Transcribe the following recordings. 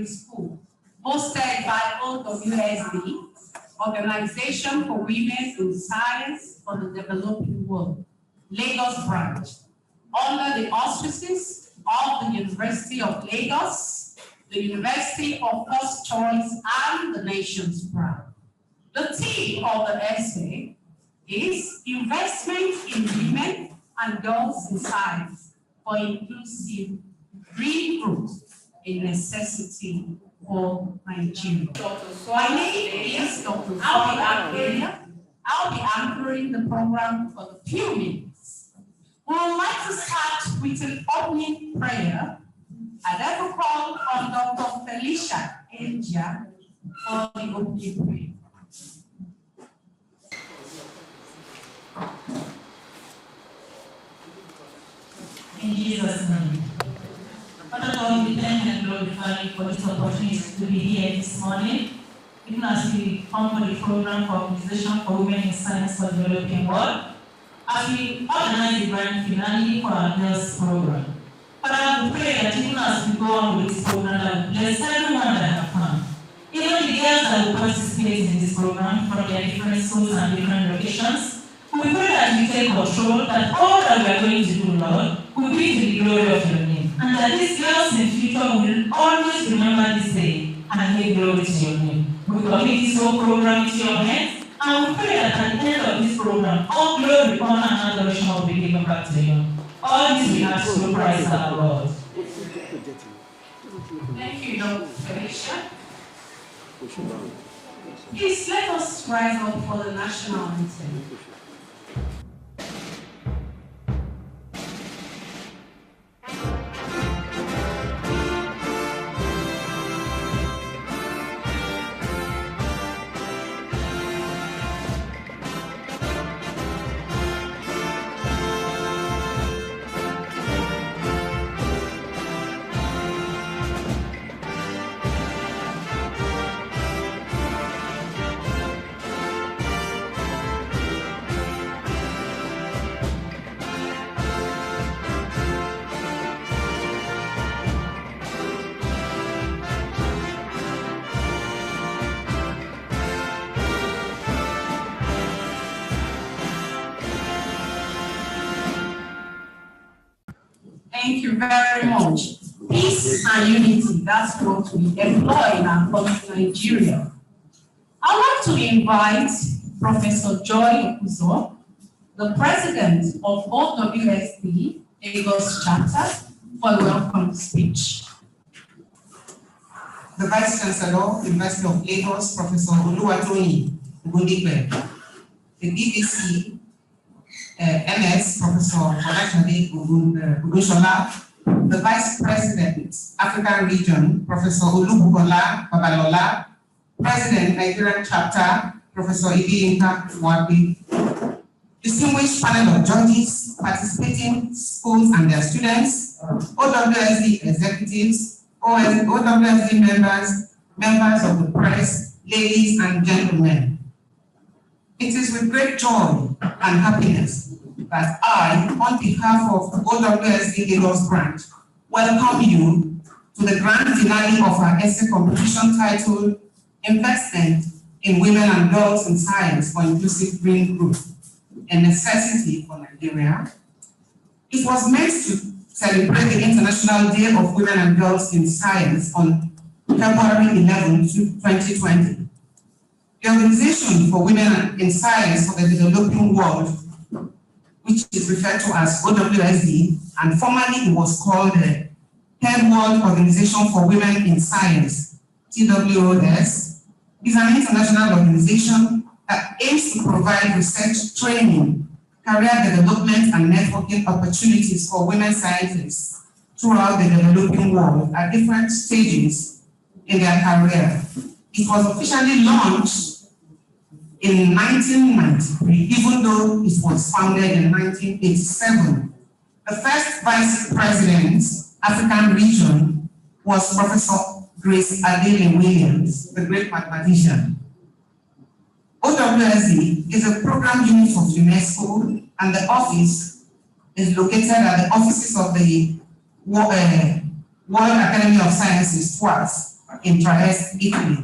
Secondary School, hosted by OWSD, Organization for Women in Science for the Developing World, Lagos branch, under the auspices of the University of Lagos, the University of First Choice, and the nation's pride. The theme of the essay is Investment in Women and Girls in Science for Inclusive Green Growth, a necessity for Nigeria. My name is Dr. I'll be anchoring the program for a few minutes. We would like to start with an opening prayer. I therefore call on Dr. Felicia Enja for the opening prayer. In Jesus' name. Father God, we thank and glorify you for this opportunity to be here this morning, even as we come for the program for Organization for Women in Science for the Developing World, as we organize the grand finale for our girls program. Father, we pray that even as we go on with this program, that we bless everyone that have come. Even the girls that will participate in this program from their different schools and different locations, we pray that you take control, that all that we are going to do, Lord, will be to the glory of your name. And that these girls in future will always remember this day and give glory to your name. We commit this whole program into your hands, and we pray that at the end of this program, all glory, honor, and adoration will be given back to you. All this we ask through Christ our Lord. Thank you, Dr. Felicia. Please let us rise up for the national anthem. Thank you very much. Peace and unity, that's what we employ in our country, Nigeria. I'd like to invite Professor Joy Okuzo, the president of OWSD Lagos chapter, for a welcome speech. The Vice Chancellor, University of Lagos, Professor Oluwatoyin Ogundipe, the BBC MS, Professor Olashade Ogunshola, the Vice President, African Region, Professor Olubukola Babalola, President, Nigerian Chapter, Professor Ibiyinka Wabi, distinguished panel of judges, participating schools and their students, OWSD executives, OWSD members, members of the press, ladies and gentlemen. It is with great joy and happiness that I, on behalf of the OWSD Lagos branch, welcome you to the grand finale of our essay competition titled Investment in Women and Girls in Science for Inclusive Green Growth, a necessity for Nigeria. It was meant to celebrate the International Day of Women and Girls in Science on February 11, 2020. The Organization for Women in Science for the Developing World, which is referred to as OWSD, and formerly it was called the Third World Organization for Women in Science, TWOS, is an international organization that aims to provide research training, career development, and networking opportunities for women scientists throughout the developing world at different stages in their career. It was officially launched in 1993, even though it was founded in 1987. The first vice president, African region, was Professor Grace Adele Williams, the great mathematician. OWSD is a program unit of UNESCO, and the office is located at the offices of the World Academy of Sciences, TWAS, in Trieste, Italy.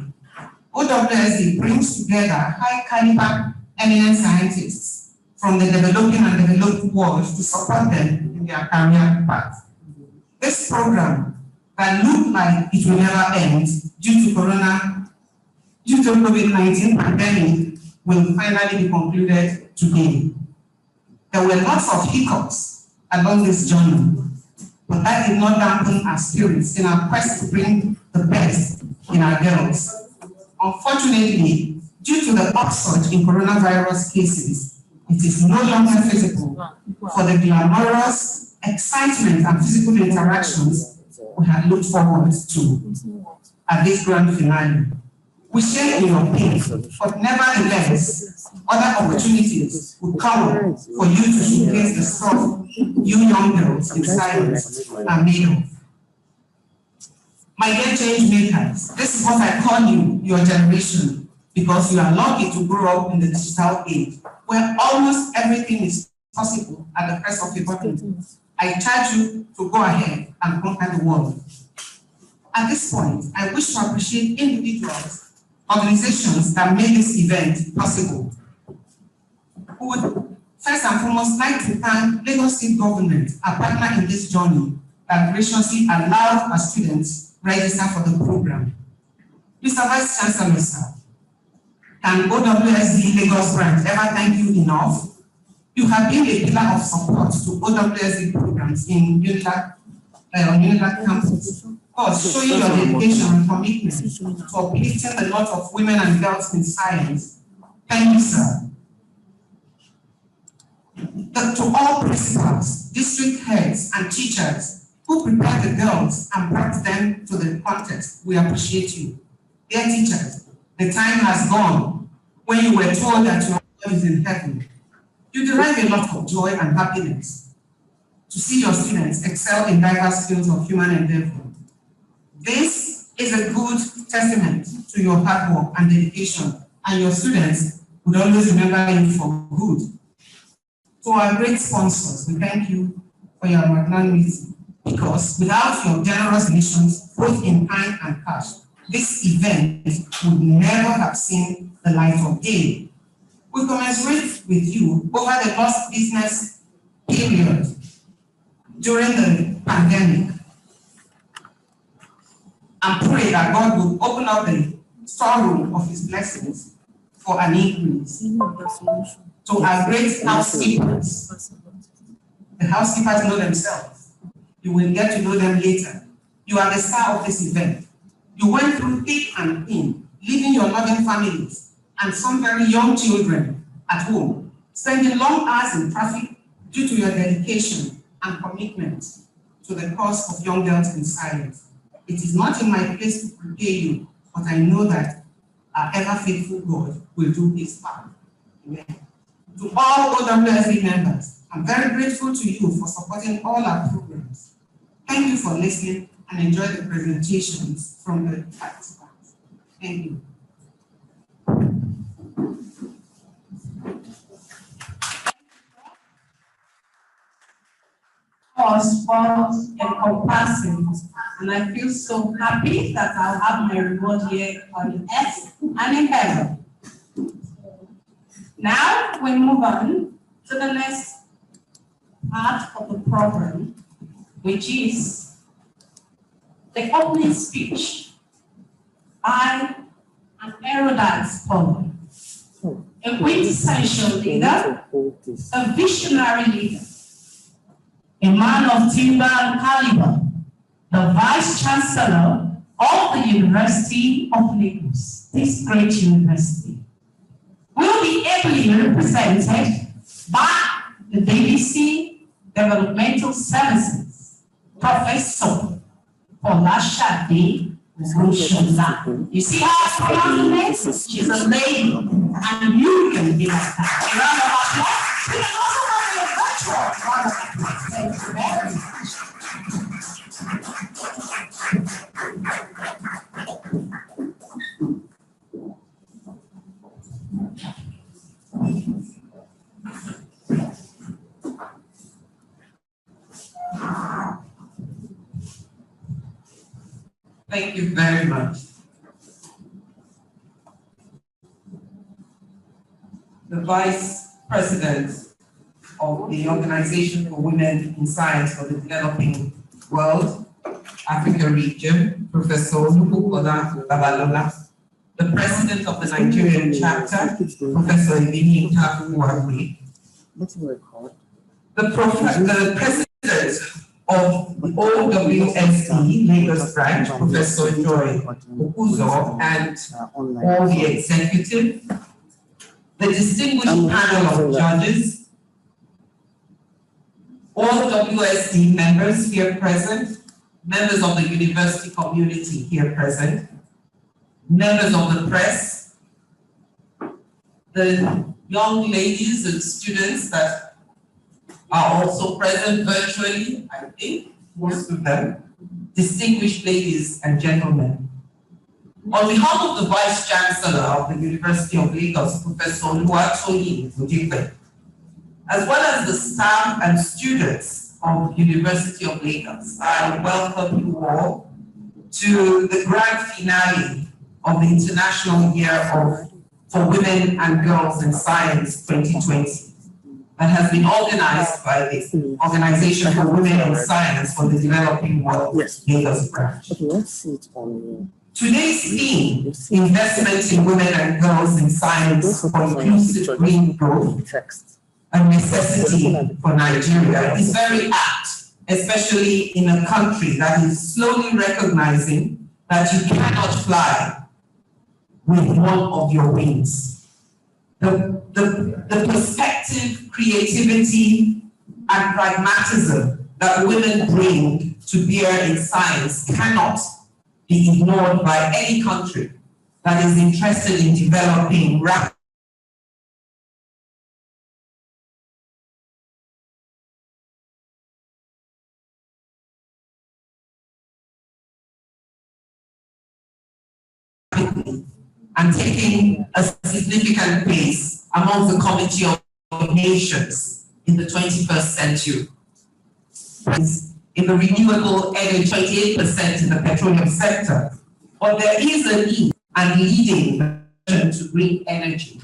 OWSD brings together high caliber eminent scientists from the developing and developed world to support them in their career path. This program that looked like it will never end due to COVID-19 pandemic will finally be concluded today. There were lots of hiccups along this journey, but that did not dampen our spirits in our quest to bring the best in our girls. Unfortunately, due to the upsurge in coronavirus cases, it is no longer feasible for the glamorous excitement and physical interactions we had looked forward to at this grand finale. We share in your pain, but nevertheless, other opportunities will come for you to showcase the stuff you young girls in science are made of. My dear change makers, this is what I call you, your generation, because you are lucky to grow up in the digital age, where almost everything is possible at the press of a button. I charge you to go ahead and conquer the world. At this point, I wish to appreciate individuals, organizations that made this event possible. We would first and foremost like to thank Lagos State Government, our partner in this journey, that graciously allowed our students register for the program. Mr. Vice Chancellor, sir, can OWSD Lagos branch ever thank you enough? You have been a pillar of support to OWSD programs in UNILAG campus. Showing your dedication and commitment to uplifting the lot of women and girls in science. Thank you, sir. To all principals, district heads, and teachers who prepared the girls and brought them to the contest, we appreciate you. Dear teachers, the time has gone when you were told that your God is in heaven. You derive a lot of joy and happiness to see your students excel in diverse fields of human endeavor. This is a good testament to your hard work and dedication, and your students would always remember you for good. To our great sponsors, we thank you for your magnanimity, because without your generous donations, both in kind and cash, this event would never have seen the light of day. We commiserate with you over the lost business period during the pandemic, and pray that God will open up the storeroom of his blessings for an increase. To our great housekeepers, the housekeepers know themselves. You will get to know them later. You are the star of this event. You went through thick and thin, leaving your loving families and some very young children at home, spending long hours in traffic due to your dedication and commitment to the cause of young girls in science. It is not in my place to repay you, but I know that our ever-faithful God will do his part. Amen. To all OWSD members, I'm very grateful to you for supporting all our programs. Thank you for listening and enjoy the presentations from the participants. Thank you. Was encompassing, and I feel so happy that I'll have my reward here on earth and in heaven. Now we move on to the next part of the program, which is the opening speech by an erudite scholar, a quintessential leader, a visionary leader, a man of timber and caliber, the Vice Chancellor of the University of Lagos, this great university, will be ably represented by the BBC Developmental Services, Professor Olashade Roshola. You see how I pronounce the name? She's a lady, and you can be like that. A round of applause. We can also have a virtual round of applause. Thank you very much. Thank you very much. the Vice President of the Organization for Women in Science for the Developing World, Africa region, Professor Olubukola Babalola, the President of the Nigerian chapter, Professor Ibini Nkafuagwe, the President of the OWSD Lagos branch, Professor Joy Okuzo, and all the executive, the distinguished panel of judges, all WSD members here present, members of the university community here present, members of the press, the young ladies and students that are also present virtually, I think, most of them, distinguished ladies and gentlemen. On behalf of the Vice Chancellor of the University of Lagos, Professor Oluwatoyin Odigbe, as well as the staff and students of the University of Lagos, I welcome you all to the grand finale of the International Year for Women and Girls in Science 2020. That has been organized by the Organization for Women in Science for the Developing World, Lagos branch. Today's theme, investment in women and girls in science for inclusive green growth, a necessity for Nigeria, is very apt, especially in a country that is slowly recognizing that you cannot fly with one of your wings. The perspective, creativity, and pragmatism that women bring to bear in science cannot be ignored by any country that is interested in developing rapid and taking a significant place among the Committee of Nations in the 21st century. In the renewable energy, 28% in the petroleum sector, but there is a need and leading to green energy.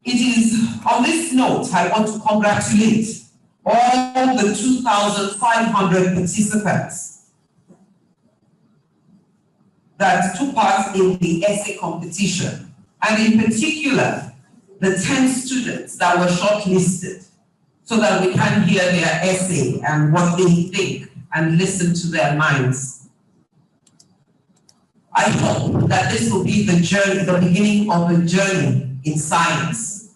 It is on this note I want to congratulate all the 2,500 participants that took part in the essay competition, and in particular, the 10 students that were shortlisted so that we can hear their essay and what they think and listen to their minds. I hope that this will be the journey, the beginning of a journey in science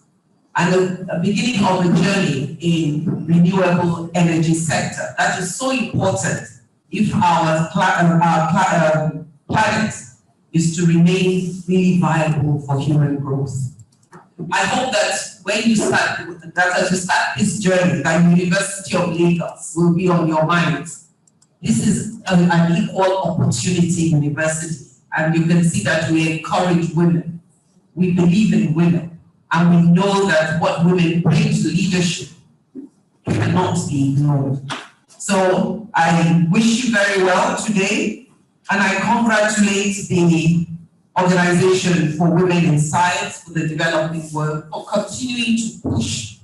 and a beginning of a journey in renewable energy sector. That is so important if our planet is to remain really viable for human growth. I hope that when you start, as you start this journey, that University of Lagos will be on your minds. This is an equal opportunity university, and you can see that we encourage women. We believe in women, and we know that what women bring to leadership cannot be ignored. So I wish you very well today. And I congratulate the Organization for Women in Science for the Developing World for continuing to push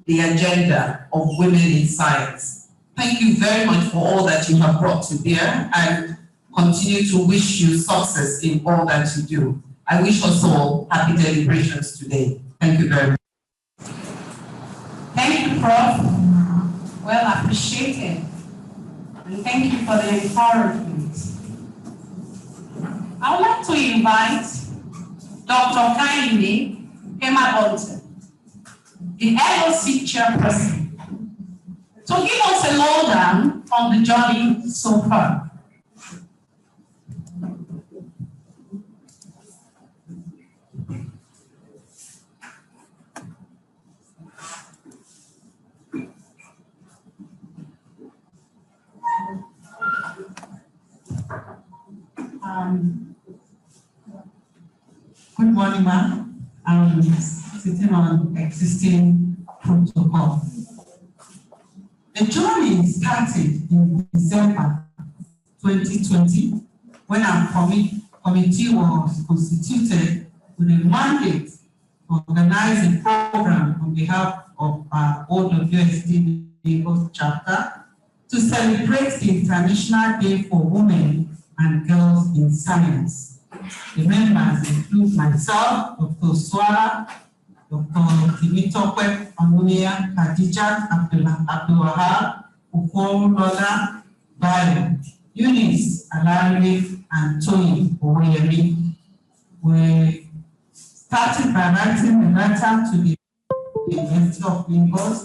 the agenda of women in science. Thank you very much for all that you have brought to bear, and continue to wish you success in all that you do. I wish us all happy deliberations today. Thank you very much. Thank you, Prof. Well appreciated. And thank you for the encouragement. I would like to invite Dr. Kaine Kemabonte, the LOC chairperson, to give us a lowdown on the journey so far. Good morning, ma'am. I'm sitting on existing protocol. The journey started in December 2020 when our committee was constituted with a mandate organize a program on behalf of our OWSD Lagos chapter to celebrate the International Day for Women and Girls in Science. The members include myself, Dr. Swara, Dr. Timitope Amunia, Khadijat Abdulwahab, Ufolola Bayo, Eunice Alari, and Tony Oweri. We started by writing a letter to the University of Lagos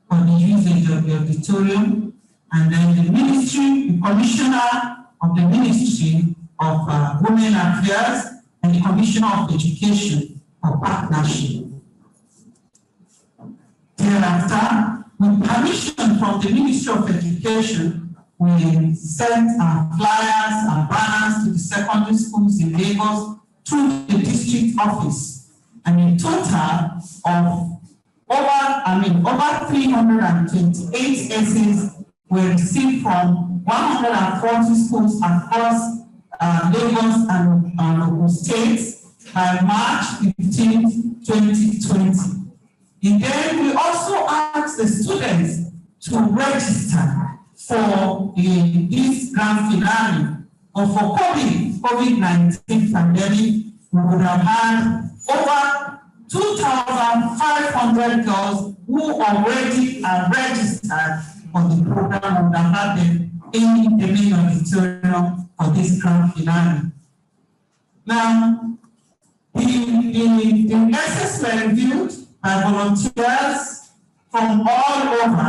for the usage of the auditorium, and then the ministry, the commissioner of the Ministry of Women Affairs and the Commissioner of Education for partnership. Thereafter, with permission from the Ministry of Education, we sent our flyers and banners to the secondary schools in Lagos through the district office, and a total of over 328 essays were received from 140 schools across Lagos and Ogun states by March 15, 2020. And then we also asked the students to register for this grand finale. But for COVID-19 pandemic, we would have had over 2,500 girls who already are registered for the program and have them in the main auditorium for this grand finale. Now, the essays were reviewed by volunteers from all over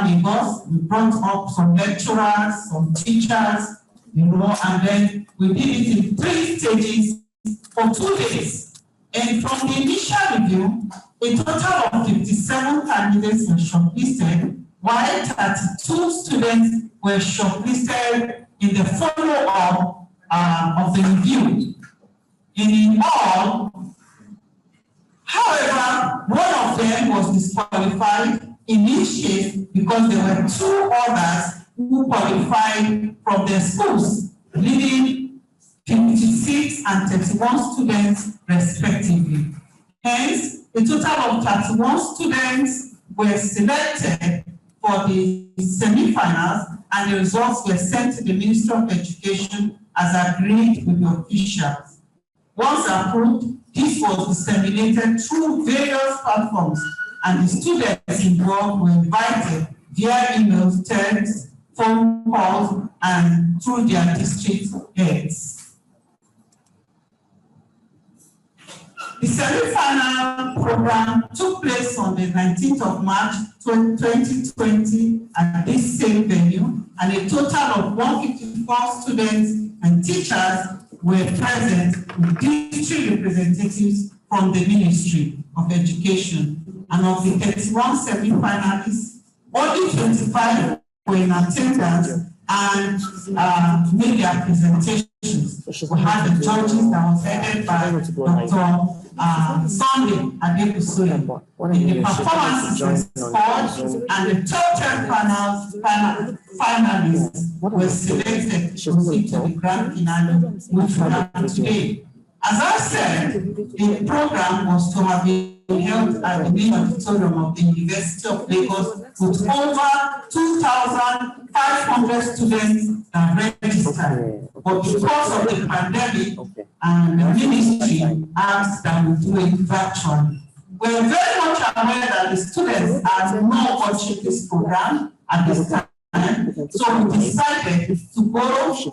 Lagos. We brought up some lecturers, some teachers, and then we did it in 3 stages for 2 days. And from the initial review, a total of 57 candidates were shortlisted, while 32 students were shortlisted in the follow-up of the review. And in all, however, one of them was disqualified in each case because there were 2 others who qualified from their schools, leaving 56 and 31 students respectively. Hence, a total of 31 students were selected for the semi-finals, and the results were sent to the Ministry of Education as agreed with the officials. Once approved, this was disseminated through various platforms, and the students involved were invited via emails, texts, phone calls, and through their district heads. The semi-final program took place on the 19th of March 2020 at this same venue, and a total of 154 students and teachers were present with district representatives from the Ministry of Education. And of the 31 semi-finalists, only 25 were in attendance and made their presentations. We had the judges that was headed by Dr. Sunday Adebusoye. The performances were scored, and the top 10 finalists were selected to proceed to the grand finale, which we have today. As I said, the program was to have been held at the main auditorium of the University of Lagos with over 2,500 students that registered. But because of the pandemic and the ministry asked that we do it virtually. We're very much aware that the students are not watching this program at this time. So we decided to go, to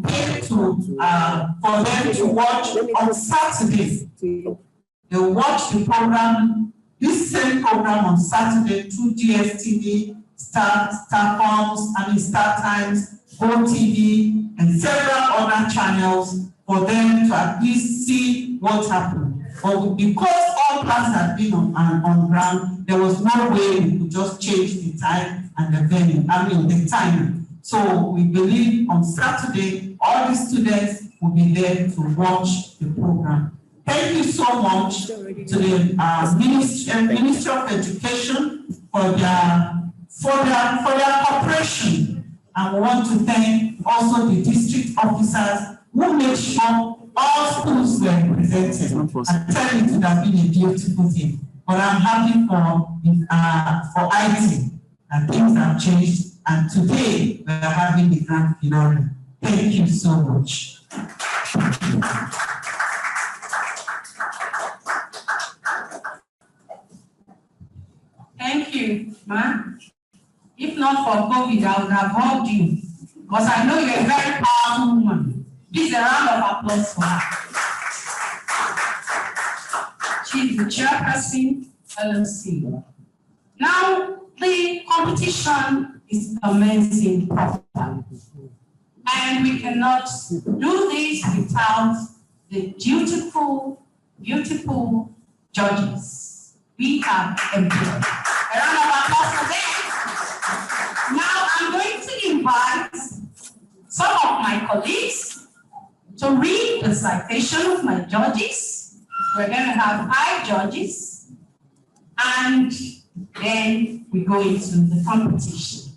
pay for them to watch on Saturday. They watch the program, this same program on Saturday through GSTV, Star Times, GoTV, and several other channels for them to at least see what happened. But because all plans had been on ground, there was no way we could just change the time and the venue, the time. So we believe on Saturday, all the students will be there to watch the program. Thank you so much to the Ministry of Education for their cooperation. And we want to thank also the district officers who made sure all schools were represented. I tell you, it would have been a beautiful thing. But I'm happy for IT, and things have changed. And today we are having the grand finale. Thank you so much. Thank you, ma'am. If not for COVID, I would have hugged you, because I know you're a very powerful woman. Please, a round of applause for her. She's the chairperson, LLC. Now, the competition is commencing properly. And we cannot do this without the beautiful, beautiful judges we have employed. A round of applause for them. Now, I'm going to invite some of my colleagues to read the citation of my judges. We're going to have 5 judges, and then we go into the competition.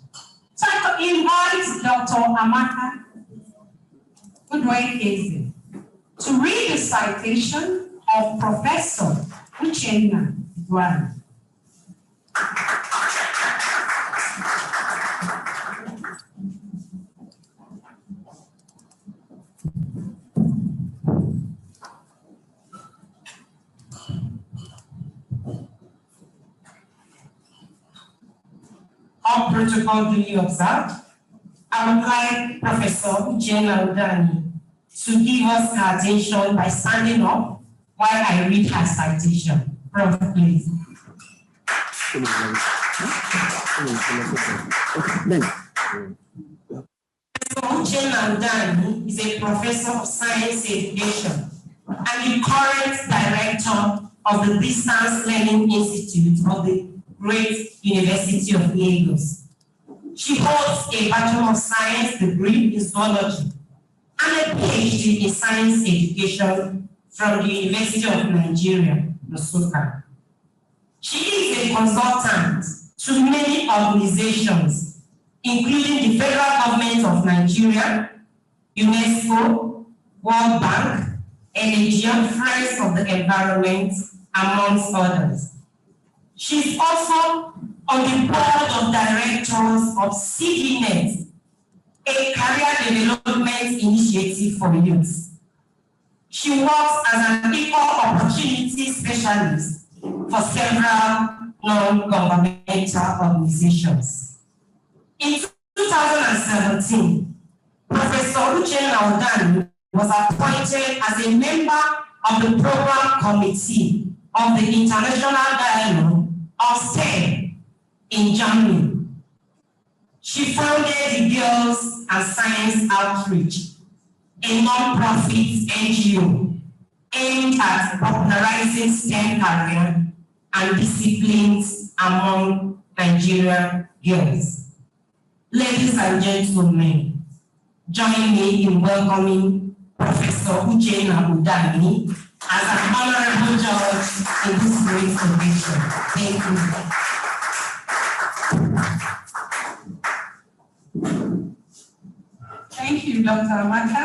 So I invite Dr. Amaka Udwai to read the citation of Professor Uchenna Udwai. All protocol duly observed. I would like Professor Uchenna Udwai to give us her attention by standing up while I read her citation. Prof, please. Professor Uchenna Udwai is a professor of science education and the current director of the Distance Learning Institute of the Great University of Lagos. She holds a Bachelor of Science degree in zoology and a PhD in science education from the University of Nigeria, Nsukka. She is a consultant to many organizations, including the Federal Government of Nigeria, UNESCO, World Bank, Energy, Friends of the Environment, amongst others. She's also on the board of directors of CDNet, a career development initiative for youth. She works as an equal opportunity specialist for several non-governmental organizations. In 2017, Professor Uchenna Udwai was appointed as a member of the program committee of the International Dialogue of STEM in Germany. She founded the Girls and Science Outreach, a non-profit NGO aimed at popularizing STEM career and disciplines among Nigerian girls. Ladies and gentlemen, join me in welcoming Professor Uchenna Udwai as an honorable judge in this great occasion. Thank you. Thank you, Dr. Amaka.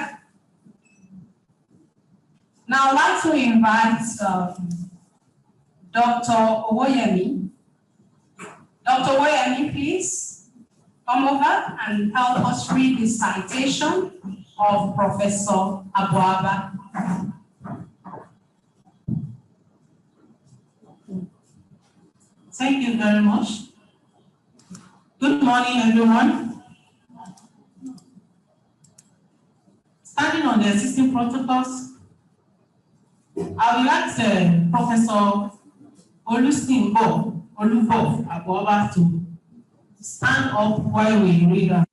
Now I'd like to invite Dr. Owoyemi. Dr. Owoyemi, please come over and help us read the citation of Professor Abuaba. Thank you very much. Good morning, everyone. Standing on the existing protocols, I would like Professor Olubo Abuaba to stand up while we read her.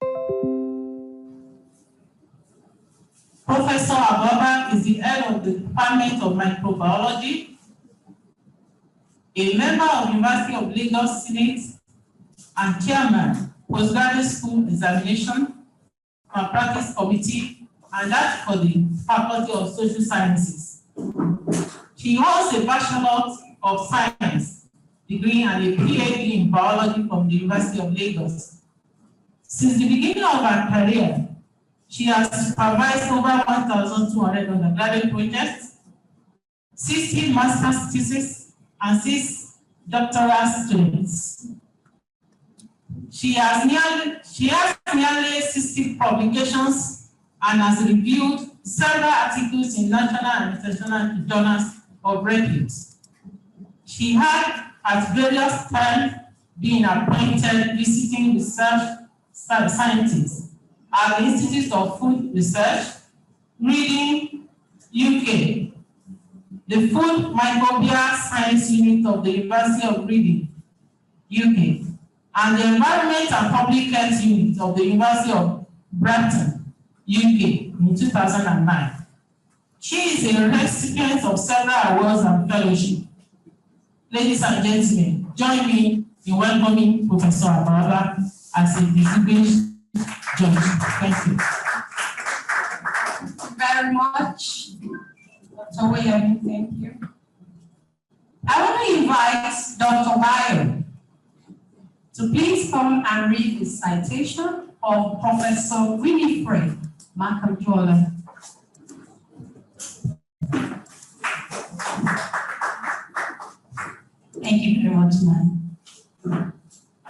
Professor Abuaba is the head of the Department of Microbiology, a member of University of Lagos Senate, and chairman, Postgraduate School Examination and Practice Committee, and that for the Faculty of Social Sciences. She holds a Bachelor of Science degree and a PhD in Biology from the University of Lagos. Since the beginning of her career, She has supervised over 1,200 undergraduate projects, 60 master's theses, and 6 doctoral students. She has nearly 60 publications and has reviewed several articles in national and international journals of repute. She had at various times been appointed visiting research scientists at the Institute of Food Research, Reading, UK, the Food Microbial Science Unit of the University of Reading, UK, and the Environment and Public Health Unit of the University of Brampton, UK, in 2009. She is a recipient of several awards and fellowships. Ladies and gentlemen, join me in welcoming Professor Ababa as a distinguished judge. Thank you. Thank you very much, Dr. William. Thank you. I want to invite Dr. Bayo to please come and read the citation of Professor Winifred Makanjuola. Thank you very much, ma'am.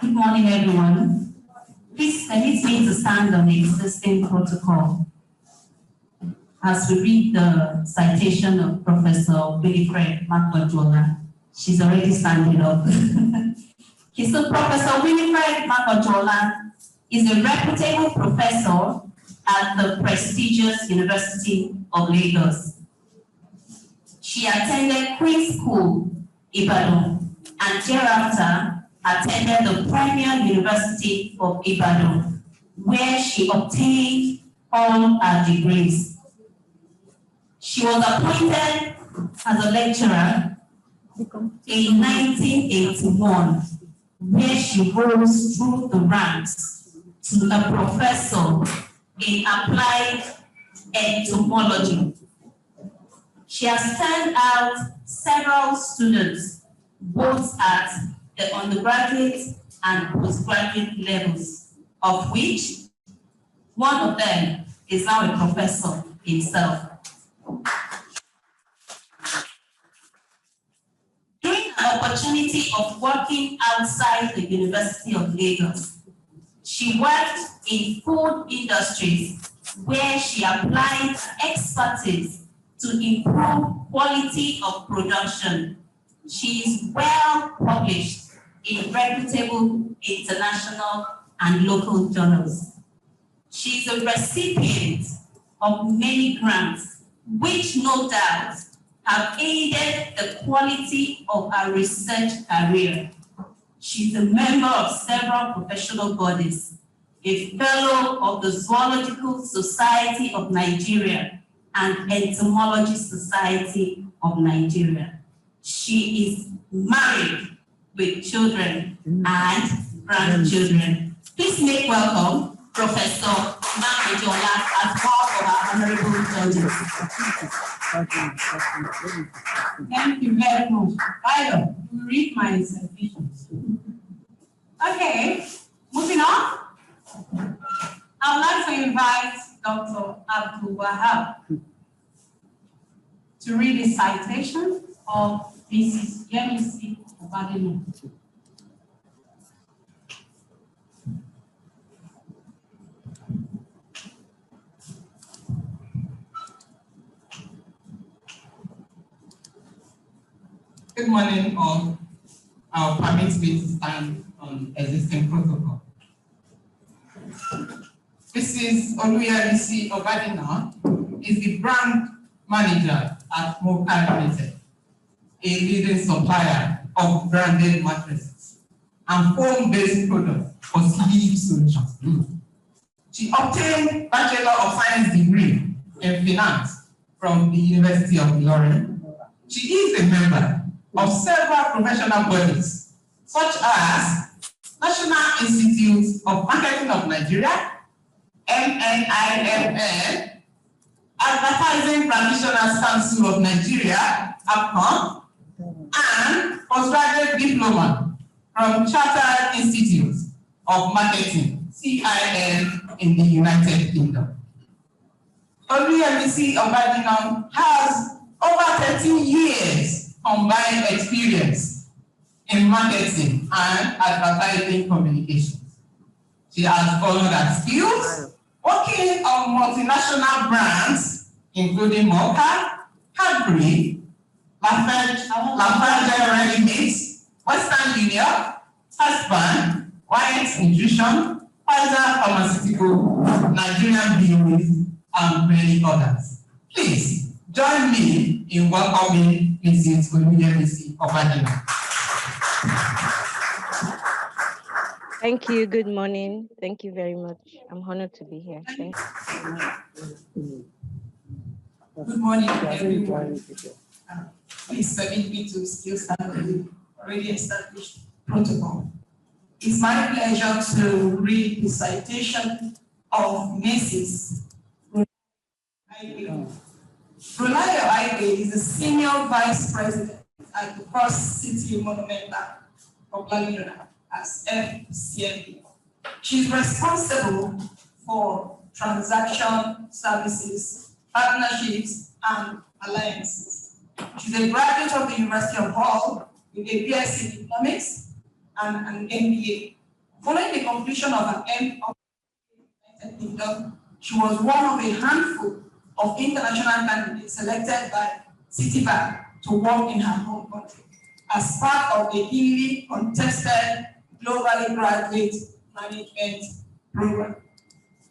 Good morning, everyone. Please permit me to stand on the existing protocol as we read the citation of Professor Winifred Makanjuola. She's already standing up. So Professor Winifred Makanjuola is a reputable professor at the prestigious University of Lagos. She attended Queen's School, Ibadan, and thereafter attended the Premier University of Ibadan, where she obtained all her degrees. She was appointed as a lecturer in 1981, where she rose through the ranks to a professor in applied entomology. She has turned out several students, both at the undergraduate and postgraduate levels, of which one of them is now a professor himself. During an opportunity of working outside the University of Lagos, she worked in food industries where she applied expertise to improve quality of production. She is well published in reputable international and local journals. She is a recipient of many grants, which no doubt have aided the quality of her research career. She's a member of several professional bodies, a fellow of the Zoological Society of Nigeria and Entomology Society of Nigeria. She is married with children and grandchildren. Please make welcome Professor Makanjuola as part of our honorable judges. Thank you very much. Bayo, you read my citations. Okay, moving on. I would like to invite Dr. Abdul Wahab to read the citation of Mrs. Yemisi Obadenu. Good morning, all. I'll permit me to stand on existing protocol. Mrs. Oluyemisi Obadenu is the brand manager at Mocha Limited, a leading supplier of branded mattresses and foam-based products for sleep solutions. She obtained Bachelor of Science degree in Finance from the University of Ilorin. She is a member of several professional bodies, such as National Institute of Marketing of Nigeria, MNIMN, Advertising Practitioners Council of Nigeria, APCON, and postgraduate diploma from Chartered Institute of Marketing, CIN, in the United Kingdom. WMC Obadinam has over 13 years combined experience in marketing and advertising communications. She has followed her skills, working on multinational brands, including Mocha, Cadbury, Lafarge Ready-Mix, Western Union, Husband, Wyatt Nutrition, Pfizer Pharmaceutical, Nigerian Breweries, and many others. Please join me in welcoming Mrs. Oluyemisi Obadina. Thank you. Good morning. Thank you very much. I'm honored to be here. Thank you. Good morning, everyone. Please permit me to still start the already established protocol. It's my pleasure to read the citation of Mrs. Rolayo Aibe is the Senior Vice President at the Cross City Monument Bank of Laluna as FCMB. She's responsible for transaction services, partnerships, and alliances. She's a graduate of the University of Hull with a BSc in Economics and an MBA. Following the completion of an MBA, she was one of a handful of international candidates selected by Citibank to work in her home country as part of a highly contested globally graduate management program.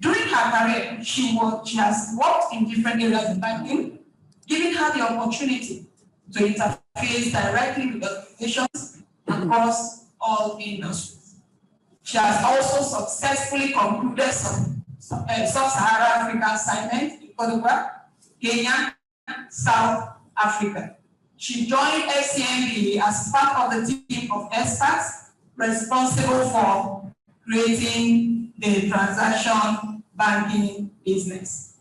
During her career, she has worked in different areas of banking, giving her the opportunity to interface directly with organizations across all industries. She has also successfully concluded some Sub-Saharan Africa assignments in Cote d'Ivoire, Kenya, South Africa. She joined FCMB as part of the team of experts responsible for creating the transaction banking business.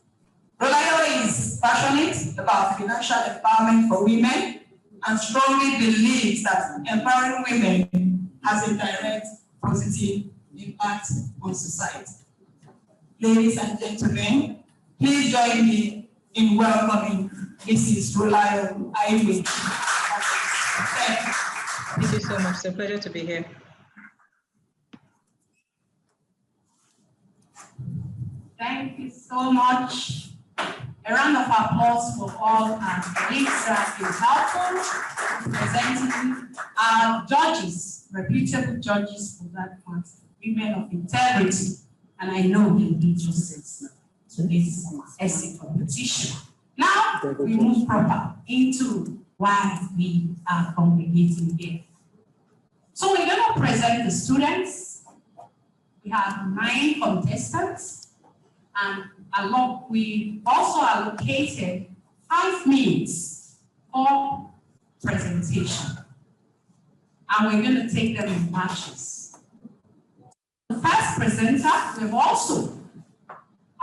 Rolayo is passionate about financial empowerment for women and strongly believes that empowering women has a direct positive impact on society. Ladies and gentlemen, please join me in welcoming Mrs. Rolayo Aibe. Thank you so much. It's a pleasure to be here. Thank you so much. A round of applause for all our colleagues that is helpful, presenting our judges, reputable judges for that part, women of integrity, and I know they will do justice to this essay competition. Now we move proper into why we are congregating here. So we're going to present the students. We have 9 contestants, and we also allocated 5 minutes for presentation. And we're going to take them in batches. The first presenter, we've also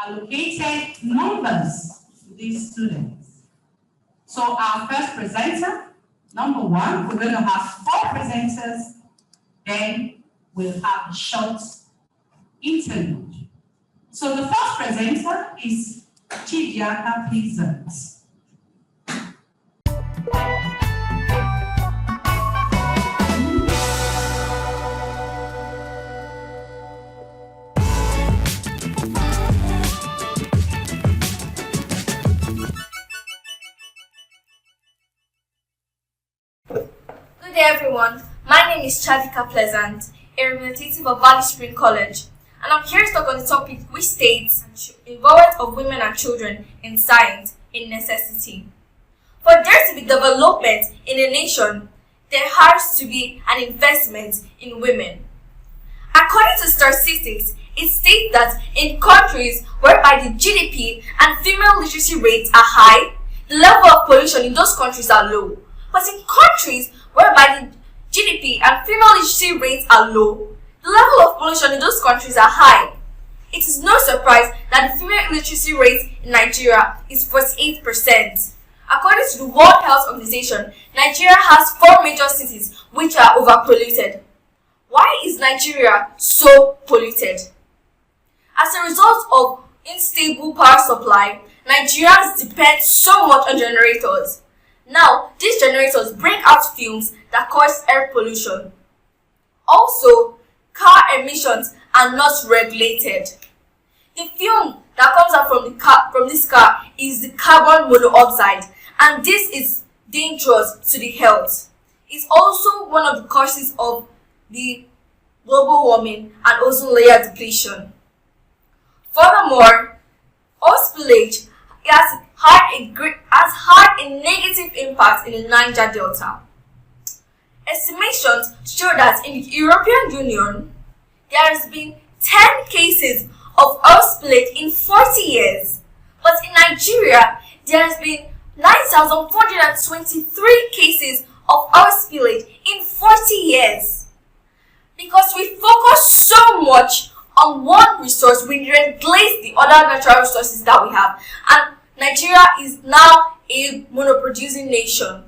allocated numbers to these students. So our first presenter, number 1, we're going to have 4 presenters, then we'll have a short interlude. So the first presenter is Chidiaka Pleasant. Good day, everyone. My name is Chadika Pleasant, a representative of Valley Spring College, and I'm here to talk on the topic which states involvement of women and children in science a necessity. For there to be development in a nation, there has to be an investment in women. According to statistics, it states that in countries whereby the GDP and female literacy rates are high, the level of pollution in those countries are low. But in countries whereby the GDP and female literacy rates are low, the level of pollution in those countries are high. It is no surprise that the female literacy rate in Nigeria is 48%. According to the World Health Organization, Nigeria has 4 major cities which are overpolluted. Why is Nigeria so polluted? As a result of unstable power supply, Nigerians depend so much on generators. Now, these generators bring out fumes that cause air pollution. Also, car emissions are not regulated. The fume that comes out from this car is the carbon monoxide, and this is dangerous to the health. It's also one of the causes of the global warming and ozone layer depletion. Furthermore, oil spillage has had a negative impact in the Niger Delta. Estimations show that in the European Union, there has been 10 cases of oil spillage in 40 years. But in Nigeria, there has been 9,423 cases of oil spillage in 40 years. Because we focus so much on one resource, we neglect the other natural resources that we have. And Nigeria is now a monoproducing nation.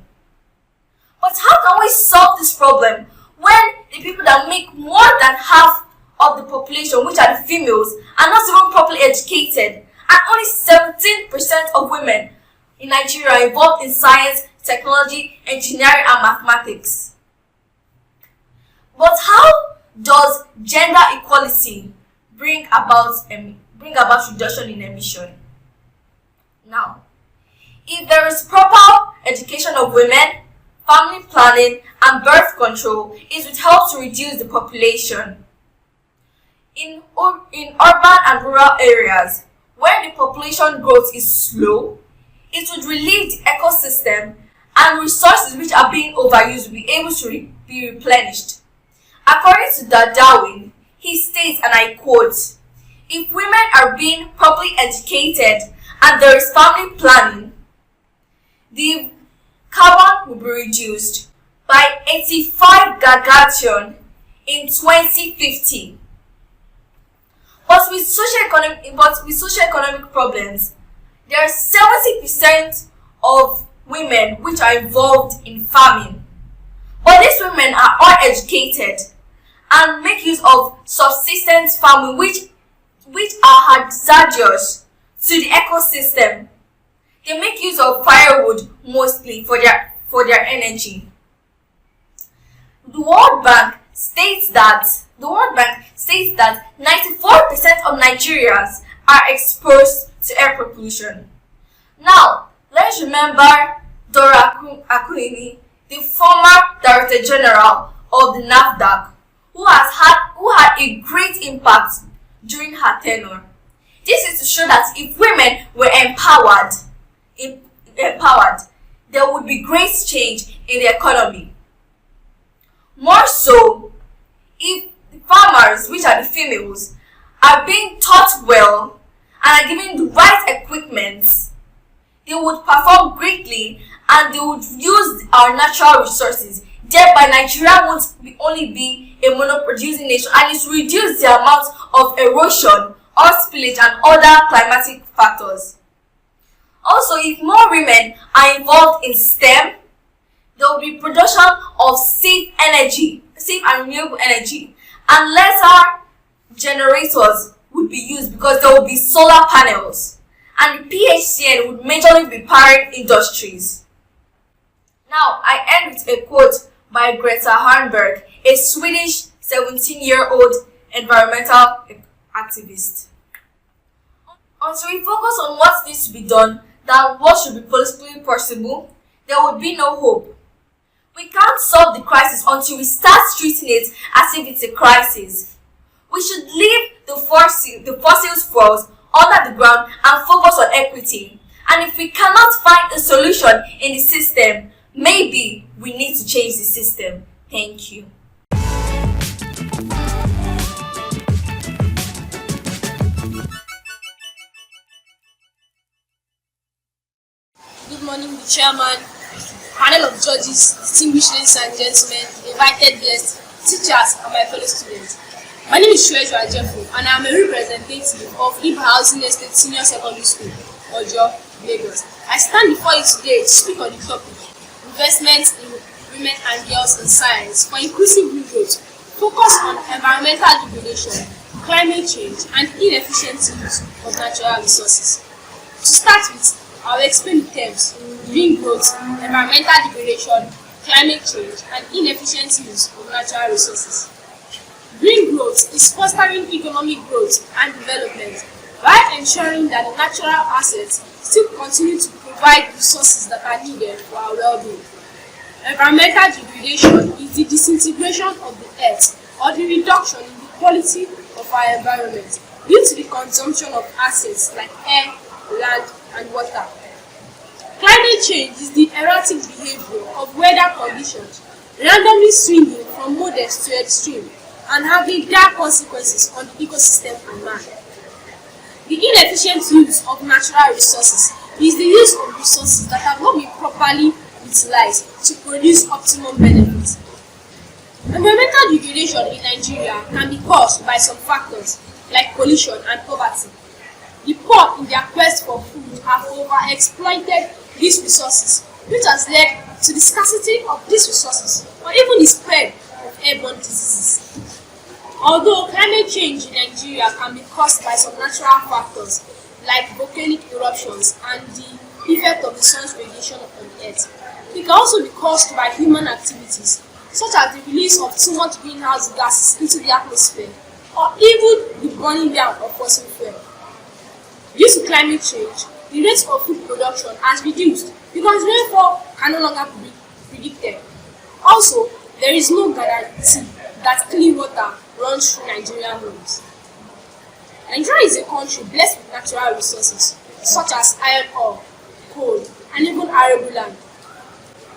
But how can we solve this problem when the people that make more than half of the population, which are the females, are not even properly educated, and only 17% of women in Nigeria are involved in science, technology, engineering, and mathematics? But how does gender equality bring about reduction in emission? Now, if there is proper education of women, family planning, and birth control, it would help to reduce the population. In urban and rural areas, where the population growth is slow, it would relieve the ecosystem, and resources which are being overused will be able to be replenished. According to Darwin, he states, and I quote, "If women are being properly educated and there is family planning, the carbon will be reduced by 85 gigaton in 2050. But with socioeconomic problems, there are 70% of women which are involved in farming. But these women are uneducated and make use of subsistence farming, which are hazardous to the ecosystem. They make use of firewood mostly for their energy. The World Bank states that 94% of Nigerians are exposed to air pollution. Now, let's remember Dora Akunyili, the former Director General of the NAFDAC, who had a great impact during her tenure. This is to show that if women were empowered, there would be great change in the economy. More so, if the farmers, which are the females, are being taught well and are given the right equipment, they would perform greatly and they would use our natural resources. Thereby, Nigeria won't only be a monoproducing nation, and it will reduce the amount of erosion, oil spillage, and other climatic factors. Also, if more women are involved in STEM, there will be production of safe and renewable energy, and lesser generators would be used because there will be solar panels, and the PHCN would majorly be powering industries. Now, I end with a quote by Greta Thunberg, a Swedish 17-year-old environmental activist. Until we focus on what needs to be done, that what should be politically possible, there would be no hope. We can't solve the crisis until we start treating it as if it's a crisis. We should leave the fossil fuels under the ground and focus on equity. And if we cannot find a solution in the system, maybe we need to change the system. Thank you. Good morning, the chairman, panel of judges, distinguished ladies and gentlemen, invited guests, teachers, and my fellow students. My name is Treasure Jeffrey, and I am a representative of Libre Housing Estate Senior Secondary School, Ojo, Lagos. I stand before you today to speak on the topic, investment in women and girls in science for inclusive growth, focus on environmental degradation, climate change, and inefficient use of natural resources. To start with, I will explain the terms green growth, environmental degradation, climate change, and inefficient use of natural resources. Green growth is fostering economic growth and development while ensuring that the natural assets still continue to provide resources that are needed for our well-being. Environmental degradation is the disintegration of the earth or the reduction in the quality of our environment due to the consumption of assets like air, land, and water. Climate change is the erratic behavior of weather conditions randomly swinging from modest to extreme and having dire consequences on the ecosystem and man. The inefficient use of natural resources is the use of resources that have not been properly utilized to produce optimum benefits. Environmental degradation in Nigeria can be caused by some factors like pollution and poverty. The poor, in their quest for food, have overexploited these resources, which has led to the scarcity of these resources or even the spread of airborne diseases. Although climate change in Nigeria can be caused by some natural factors like volcanic eruptions and the effect of the sun's radiation on the earth, it can also be caused by human activities such as the release of too much greenhouse gases into the atmosphere or even the burning down of fossil fuel. Due to climate change, the rate of food production has reduced because rainfall can no longer be predicted. Also, there is no guarantee that clean water runs through Nigerian homes. Nigeria is a country blessed with natural resources such as iron ore, coal, and even arable land.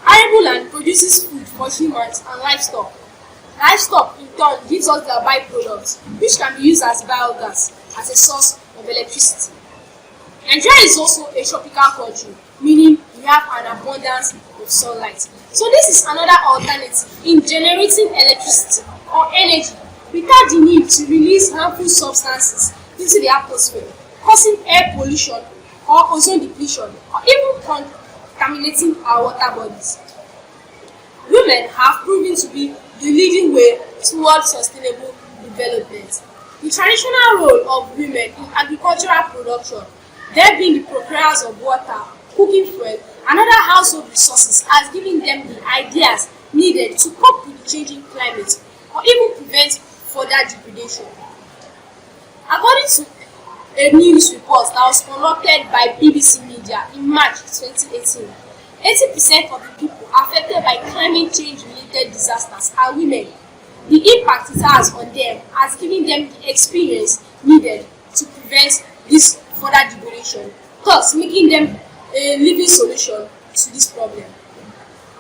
Arable land produces food for humans and livestock. Livestock in turn gives us their byproducts, which can be used as biogas as a source of electricity. Nigeria is also a tropical country, meaning we have an abundance of sunlight. So this is another alternative in generating electricity or energy without the need to release harmful substances into the atmosphere, causing air pollution or ozone depletion, or even contaminating our water bodies. Women have proven to be the leading way towards sustainable development. The traditional role of women in agricultural production, there being the procurers of water, cooking fuel, and other household resources, has given them the ideas needed to cope with the changing climate or even prevent further degradation. According to a news report that was conducted by BBC Media in March 2018, 80% of the people affected by climate change related disasters are women. The impact it has on them has given them the experience needed to prevent this further degradation, thus making them a living solution to this problem.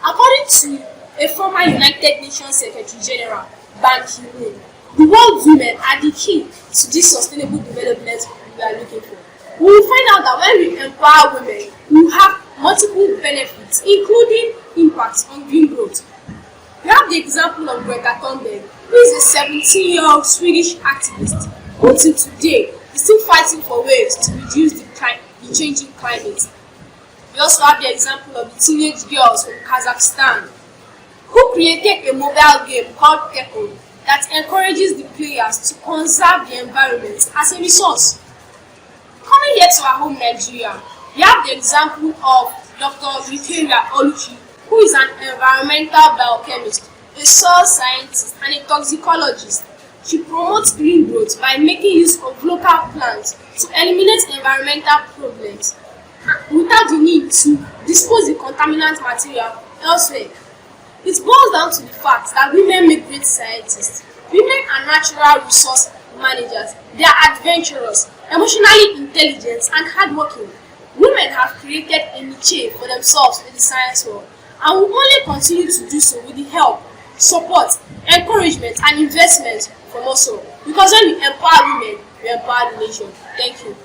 According to a former United Nations Secretary General, Ban Ki-moon, the world's women are the key to this sustainable development we are looking for. We will find out that when we empower women, we will have multiple benefits, including impacts on green growth. We have the example of Greta Thunberg, who is a 17-year-old Swedish activist. Until today, is still fighting for ways to reduce the changing climate. We also have the example of the teenage girls from Kazakhstan, who created a mobile game called Keko that encourages the players to conserve the environment as a resource. Coming here to our home Nigeria, we have the example of Dr. Victoria Oluchi, who is an environmental biochemist, a soil scientist, and a toxicologist. She promotes green growth by making use of local plants to eliminate environmental problems without the need to dispose the contaminant material elsewhere. It boils down to the fact that women make great scientists. Women are natural resource managers. They are adventurous, emotionally intelligent, and hardworking. Women have created a niche for themselves in the science world and will only continue to do so with the help, support, encouragement, and investment from us all. Because when we empower women, we empower the nation. Thank you.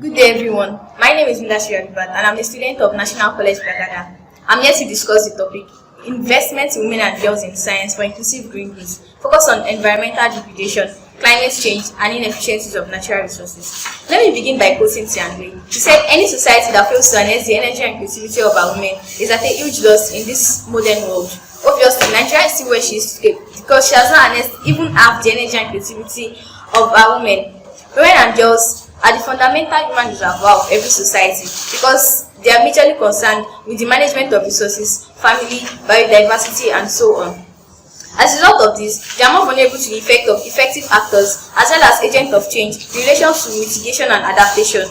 Good day, everyone. My name is Industry Abibat, and I'm a student of National College Bragada. I'm here to discuss the topic Investment in Women and Girls in Science for Inclusive Green Growth, focus on environmental degradation, climate change, and inefficiencies of natural resources. Let me begin by quoting Tianwei. She said, any society that fails to harness the energy and creativity of our women is at a huge loss in this modern world. Obviously, Nigeria is still where she is today because she has not harnessed even half the energy and creativity of our women. Women and girls are the fundamental human reservoir of every society because they are majorly concerned with the management of resources, family, biodiversity, and so on. As a result of this, they are more vulnerable to the effect of effective actors as well as agents of change in relation to mitigation and adaptation,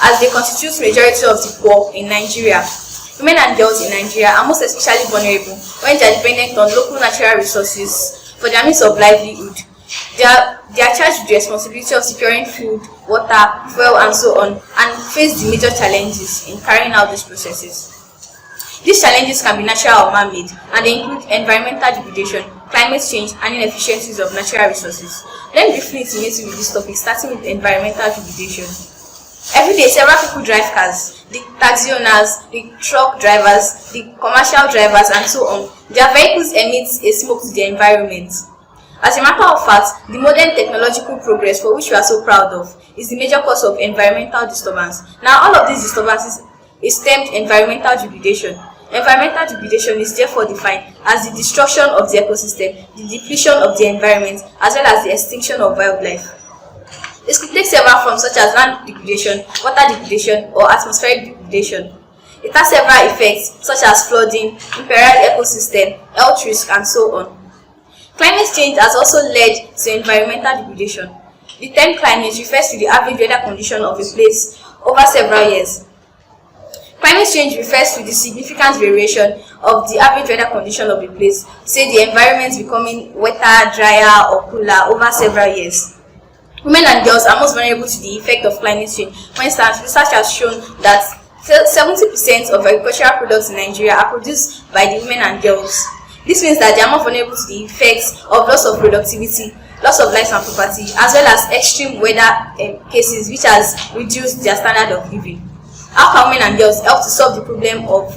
as they constitute the majority of the poor in Nigeria. Women and girls in Nigeria are most especially vulnerable when they are dependent on local natural resources for their means of livelihood. They are charged with the responsibility of securing food, water, fuel, and so on, and face the major challenges in carrying out these processes. These challenges can be natural or man-made, and they include environmental degradation, climate change, and inefficiencies of natural resources. Let me briefly intimate you with this topic, starting with environmental degradation. Every day, several people drive cars. The taxi owners, the truck drivers, the commercial drivers, and so on. Their vehicles emit a smoke to the environment. As a matter of fact, the modern technological progress for which we are so proud of is the major cause of environmental disturbance. Now, all of these disturbances is termed environmental degradation. Environmental degradation is therefore defined as the destruction of the ecosystem, the depletion of the environment, as well as the extinction of wildlife. This could take several forms such as land degradation, water degradation, or atmospheric degradation. It has several effects such as flooding, impaired ecosystem, health risk, and so on. Climate change has also led to environmental degradation. The term climate refers to the average weather condition of a place over several years. Climate change refers to the significant variation of the average weather condition of a place, say the environment becoming wetter, drier, or cooler over several years. Women and girls are most vulnerable to the effect of climate change. For instance, research has shown that 70% of agricultural products in Nigeria are produced by the women and girls. This means that they are more vulnerable to the effects of loss of productivity, loss of lives and property, as well as extreme weather cases which has reduced their standard of living. How can women and girls help to solve the problem of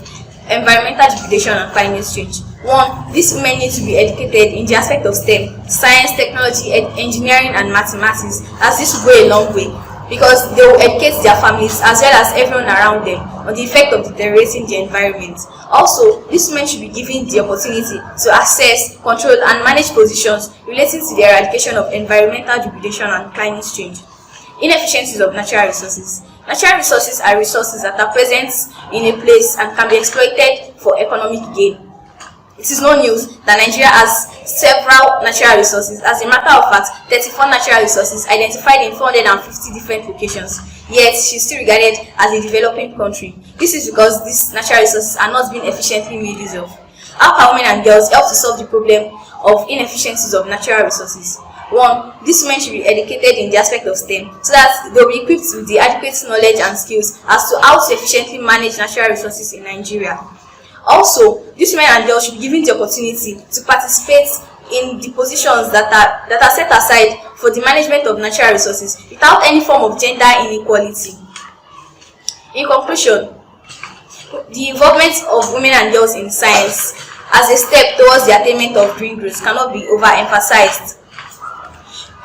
environmental degradation and climate change? 1. These women need to be educated in the aspect of STEM, science, technology, engineering, and mathematics, as this will go a long way because they will educate their families as well as everyone around them on the effect of deteriorating the environment. Also, these women should be given the opportunity to access, control, and manage positions relating to the eradication of environmental degradation and climate change. Inefficiencies of natural resources. Natural resources are resources that are present in a place and can be exploited for economic gain. It is no news that Nigeria has several natural resources. As a matter of fact, 34 natural resources identified in 450 different locations. Yet, she is still regarded as a developing country. This is because these natural resources are not being efficiently made use of. How can women and girls help to solve the problem of inefficiencies of natural resources? 1. These women should be educated in the aspect of STEM so that they will be equipped with the adequate knowledge and skills as to how to efficiently manage natural resources in Nigeria. Also, these women and girls should be given the opportunity to participate in the positions that are set aside for the management of natural resources without any form of gender inequality. In conclusion, the involvement of women and girls in science as a step towards the attainment of green growth cannot be overemphasized.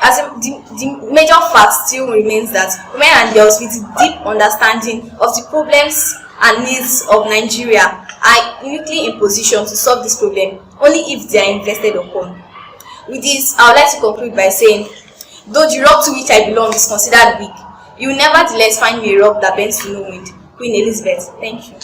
The major fact still remains that women and girls with deep understanding of the problems and needs of Nigeria are uniquely in position to solve this problem only if they are invested upon. With this, I would like to conclude by saying, though the rock to which I belong is considered weak, you will nevertheless find me a rock that bends to no wind. Queen Elizabeth, thank you.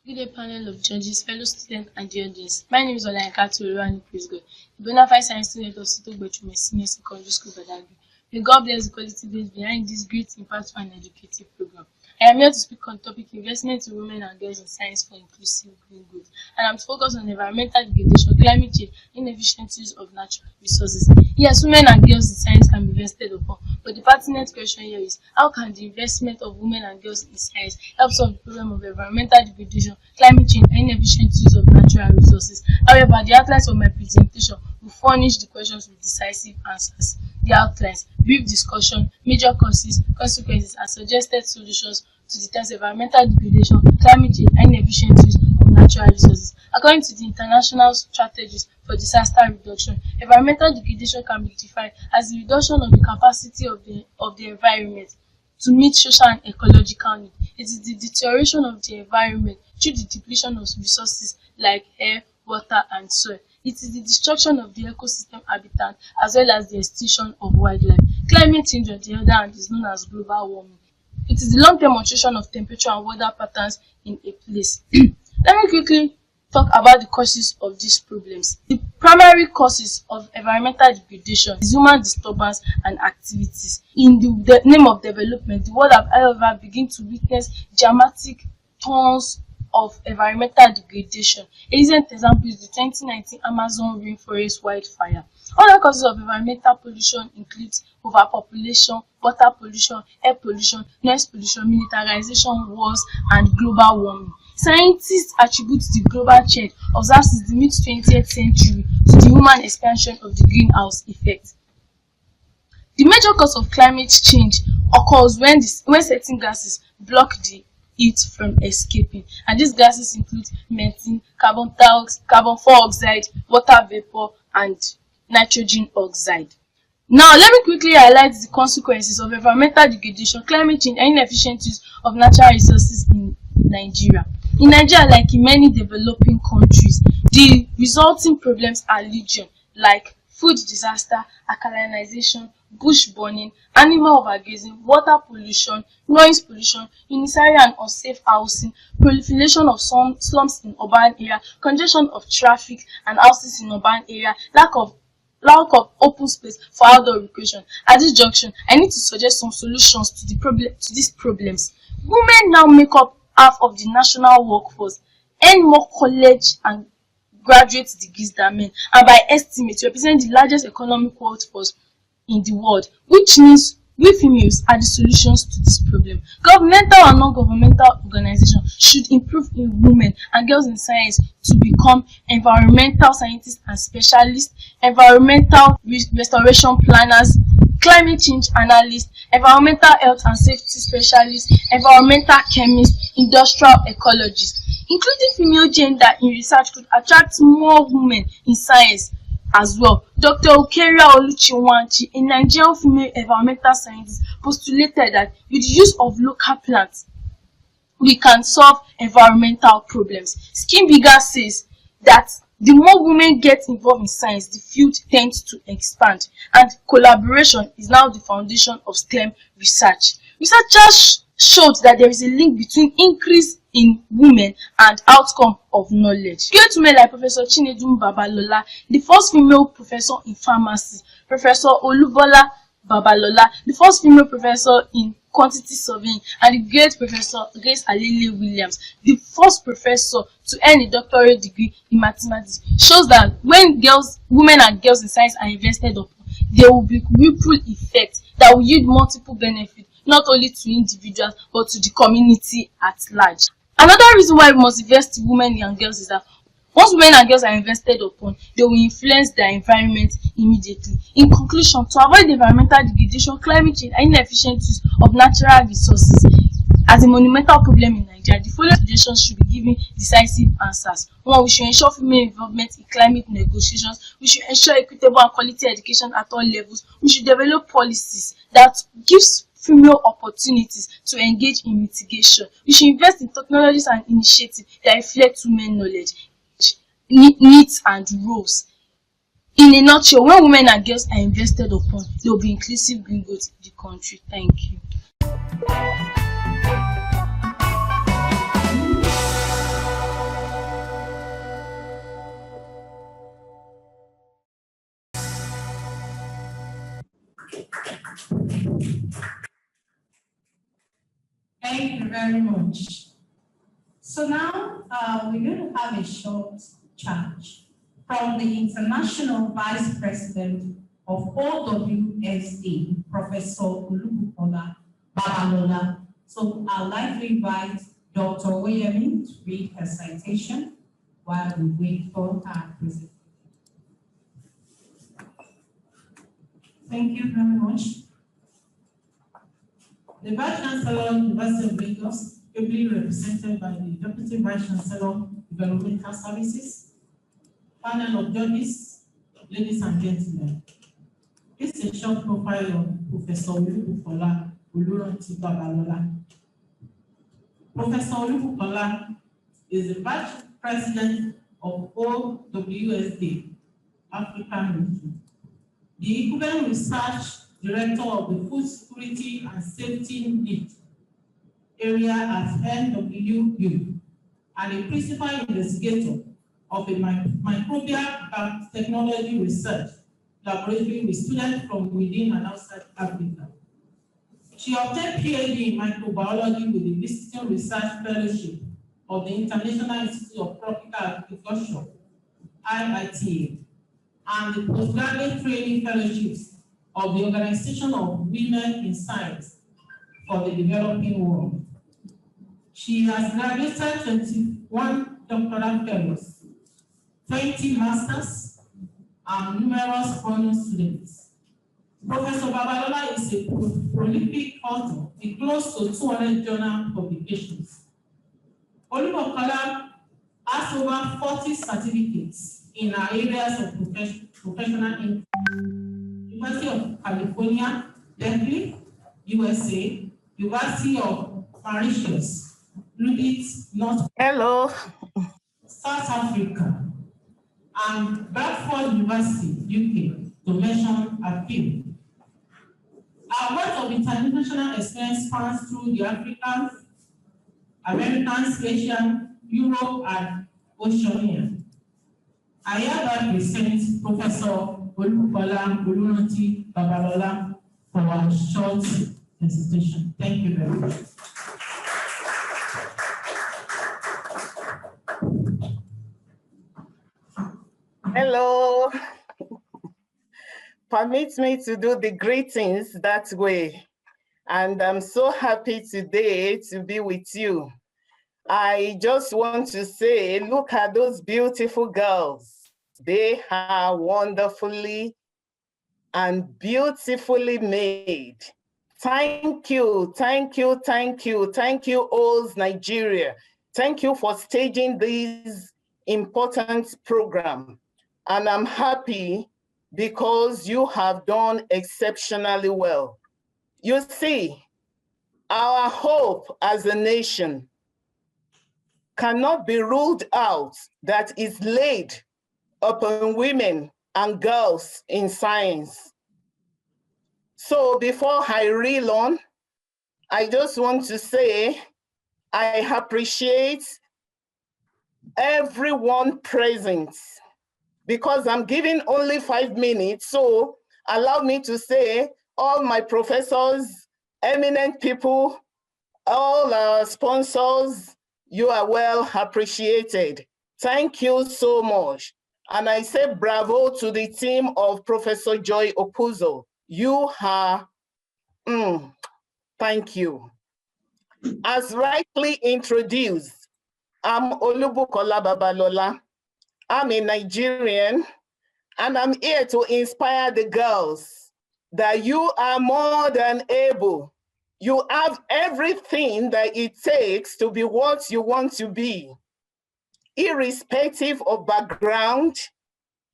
Good day, panel of judges, fellow students, and the audience. My name is Olayinka Toluwani, praise God, a bona fide science student of Sotogbechume Senior Secondary School, Badagry. May God bless the quality days behind this great, impactful, and educative program. I am here to speak on topic investment in women and girls in science for inclusive green growth, and I'm focused on environmental degradation, climate change, inefficient use of natural resources. Yes, women and girls in science can be invested upon, but the pertinent question here is how can the investment of women and girls in science help solve the problem of environmental degradation, climate change, and inefficient use of natural resources? However, the outlines of my presentation will furnish the questions with decisive answers. The outlines, brief discussion, major causes, consequences, and suggested solutions to the terms environmental degradation, climate change, and inefficient use of natural resources. According to the International Strategies for Disaster Reduction, environmental degradation can be defined as the reduction of the capacity of the environment to meet social and ecological needs. It is the deterioration of the environment through the depletion of resources like air, water, and soil. It is the destruction of the ecosystem habitat as well as the extinction of wildlife. Climate change, on the other hand, is known as global warming. It is the long-term alteration of temperature and weather patterns in a place. Let me quickly talk about the causes of these problems. The primary causes of environmental degradation is human disturbance and activities. In the name of development, the world have however begun to witness dramatic turns of environmental degradation. A recent example is the 2019 Amazon rainforest wildfire. Other causes of environmental pollution include overpopulation, water pollution, air pollution, noise pollution, militarization, wars, and global warming. Scientists attribute the global change observed since the mid-20th century to the human expansion of the greenhouse effect. The major cause of climate change occurs when certain gases block the heat from escaping, and these gases include methane, carbon dioxide, water vapor, and nitrogen oxide. Now, let me quickly highlight the consequences of environmental degradation, climate change, and inefficient use of natural resources in Nigeria. In Nigeria, like in many developing countries, the resulting problems are legion, like food disaster, alkalinization, bush burning, animal overgrazing, water pollution, noise pollution, unnecessary and unsafe housing, proliferation of slums in urban area, congestion of traffic and houses in urban area, lack of open space for outdoor recreation. At this junction, I need to suggest some solutions to these problems. Women now make up half of the national workforce, earn more college and graduate degrees than men, and by estimate represent the largest economic workforce in the world, which means we females are the solutions to this problem. Governmental and non-governmental organizations should improve in women and girls in science to become environmental scientists and specialists, environmental restoration planners, climate change analysts, environmental health and safety specialists, environmental chemists, industrial ecologists. Including female gender in research could attract more women in science as well. Dr. Okeria Oluchiwanchi, a Nigerian female environmental scientist, postulated that with the use of local plants, we can solve environmental problems. Skimbiga says that the more women get involved in science, the field tends to expand, and collaboration is now the foundation of STEM research. Researchers showed that there is a link between increase in women and outcome of knowledge. Great women like Professor Chinedum Babalola, the first female professor in pharmacy, Professor Olubola Babalola, the first female professor in quantity surveying, and the great Professor Grace Alele Williams, the first professor to earn a doctorate degree in mathematics, shows that when women and girls in science are invested upon, there will be ripple effect that will yield multiple benefits, not only to individuals but to the community at large. Another reason why we must invest in women and girls is that once women and girls are invested upon, they will influence their environment immediately. In conclusion, to avoid environmental degradation, climate change, and inefficient use of natural resources as a monumental problem in Nigeria, the following suggestions should be given decisive answers. 1. We should ensure female involvement in climate negotiations. We should ensure equitable and quality education at all levels. We should develop policies that gives female opportunities to engage in mitigation. We should invest in technologies and initiatives that reflect women's knowledge, needs, and roles. In a nutshell, when women and girls are invested upon, there will be inclusive green growth in the country. Thank you. Thank you very much. So now we're going to have a short charge from the International Vice President of OWSD, Professor Olubukola Babalola. So I'd like to invite Dr. Oyemi to read her citation while we wait for her presentation. Thank you very much. The Vice Chancellor, University of Lagos, ably represented by the Deputy Vice Chancellor, Developmental Services, panel of judges, ladies and gentlemen. This is a short profile of Professor Olubukola Babalola. Professor Olubukola is the Vice President of OWSD, African region, the Equivalent Research Director of the Food Security and Safety Lead area at NWU, and a principal investigator of a microbial technology research laboratory with students from within and outside Africa. She obtained PhD in microbiology with the Visiting Research Fellowship of the International Institute of Tropical Agriculture, IITA, and the Postgraduate Training Fellowships of the Organization of Women in Science for the Developing World. She has graduated 21 doctoral fellows, 20 masters, and numerous honors students. Professor Babalola is a prolific author with close to 200 journal publications. Olubukola has over 40 certificates in our areas of professional interest. University of California, Berkeley, USA, University of Mauritius, North Hello. South Africa, and Bradford University, UK, to mention a few. Our wealth of international experience spans through the Africans, Americans, Asian, Europe, and Oceania. I hereby present Professor Olubukola Babalola for our short presentation. Thank you very much. Hello. Permit me to do the greetings that way. And I'm so happy today to be with you. I just want to say, look at those beautiful girls. They are wonderfully and beautifully made. Thank you, thank you, thank you, thank you, OLS Nigeria. Thank you for staging this important program. And I'm happy because you have done exceptionally well. You see, our hope as a nation cannot be ruled out that is laid upon women and girls in science. So before I reel on, I just want to say I appreciate everyone present because I'm giving only 5 minutes. So allow me to say all my professors, eminent people, all our sponsors, you are well appreciated. Thank you so much. And I say bravo to the team of Professor Joy Okuzo. You are, thank you. As rightly introduced, I'm Olubukola Babalola. I'm a Nigerian, and I'm here to inspire the girls that you are more than able. You have everything that it takes to be what you want to be, irrespective of background,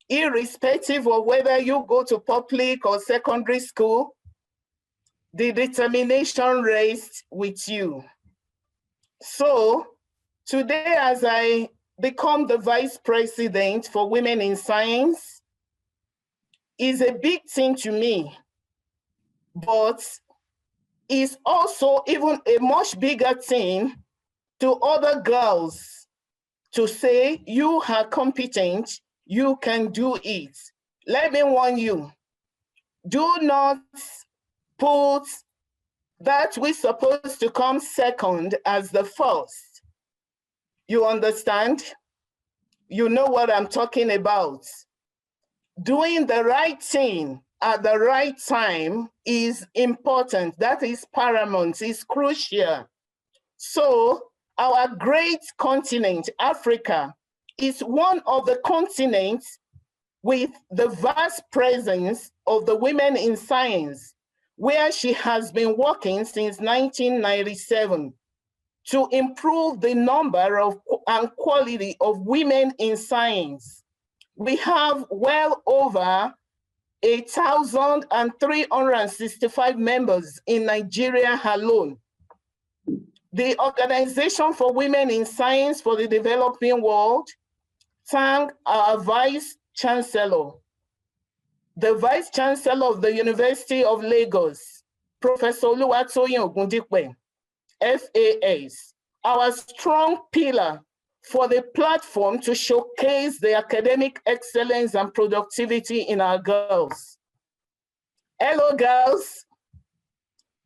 irrespective of whether you go to public or secondary school. The determination rests with you. So today, as I become the Vice President for Women in Science, is a big thing to me, but is also even a much bigger thing to other girls to say, you are competent, you can do it. Let me warn you, do not put that we're supposed to come second as the first. You understand? You know what I'm talking about. Doing the right thing at the right time is important. That is paramount, is crucial. So our great continent, Africa, is one of the continents with the vast presence of the women in science, where she has been working since 1997 to improve the number of and quality of women in science. We have well over 1,365 members in Nigeria alone. The Organization for Women in Science for the Developing World thanked our Vice Chancellor, the Vice Chancellor of the University of Lagos, Professor Oluwatoyin Ogundipe, FAS, our strong pillar for the platform to showcase the academic excellence and productivity in our girls. Hello, girls.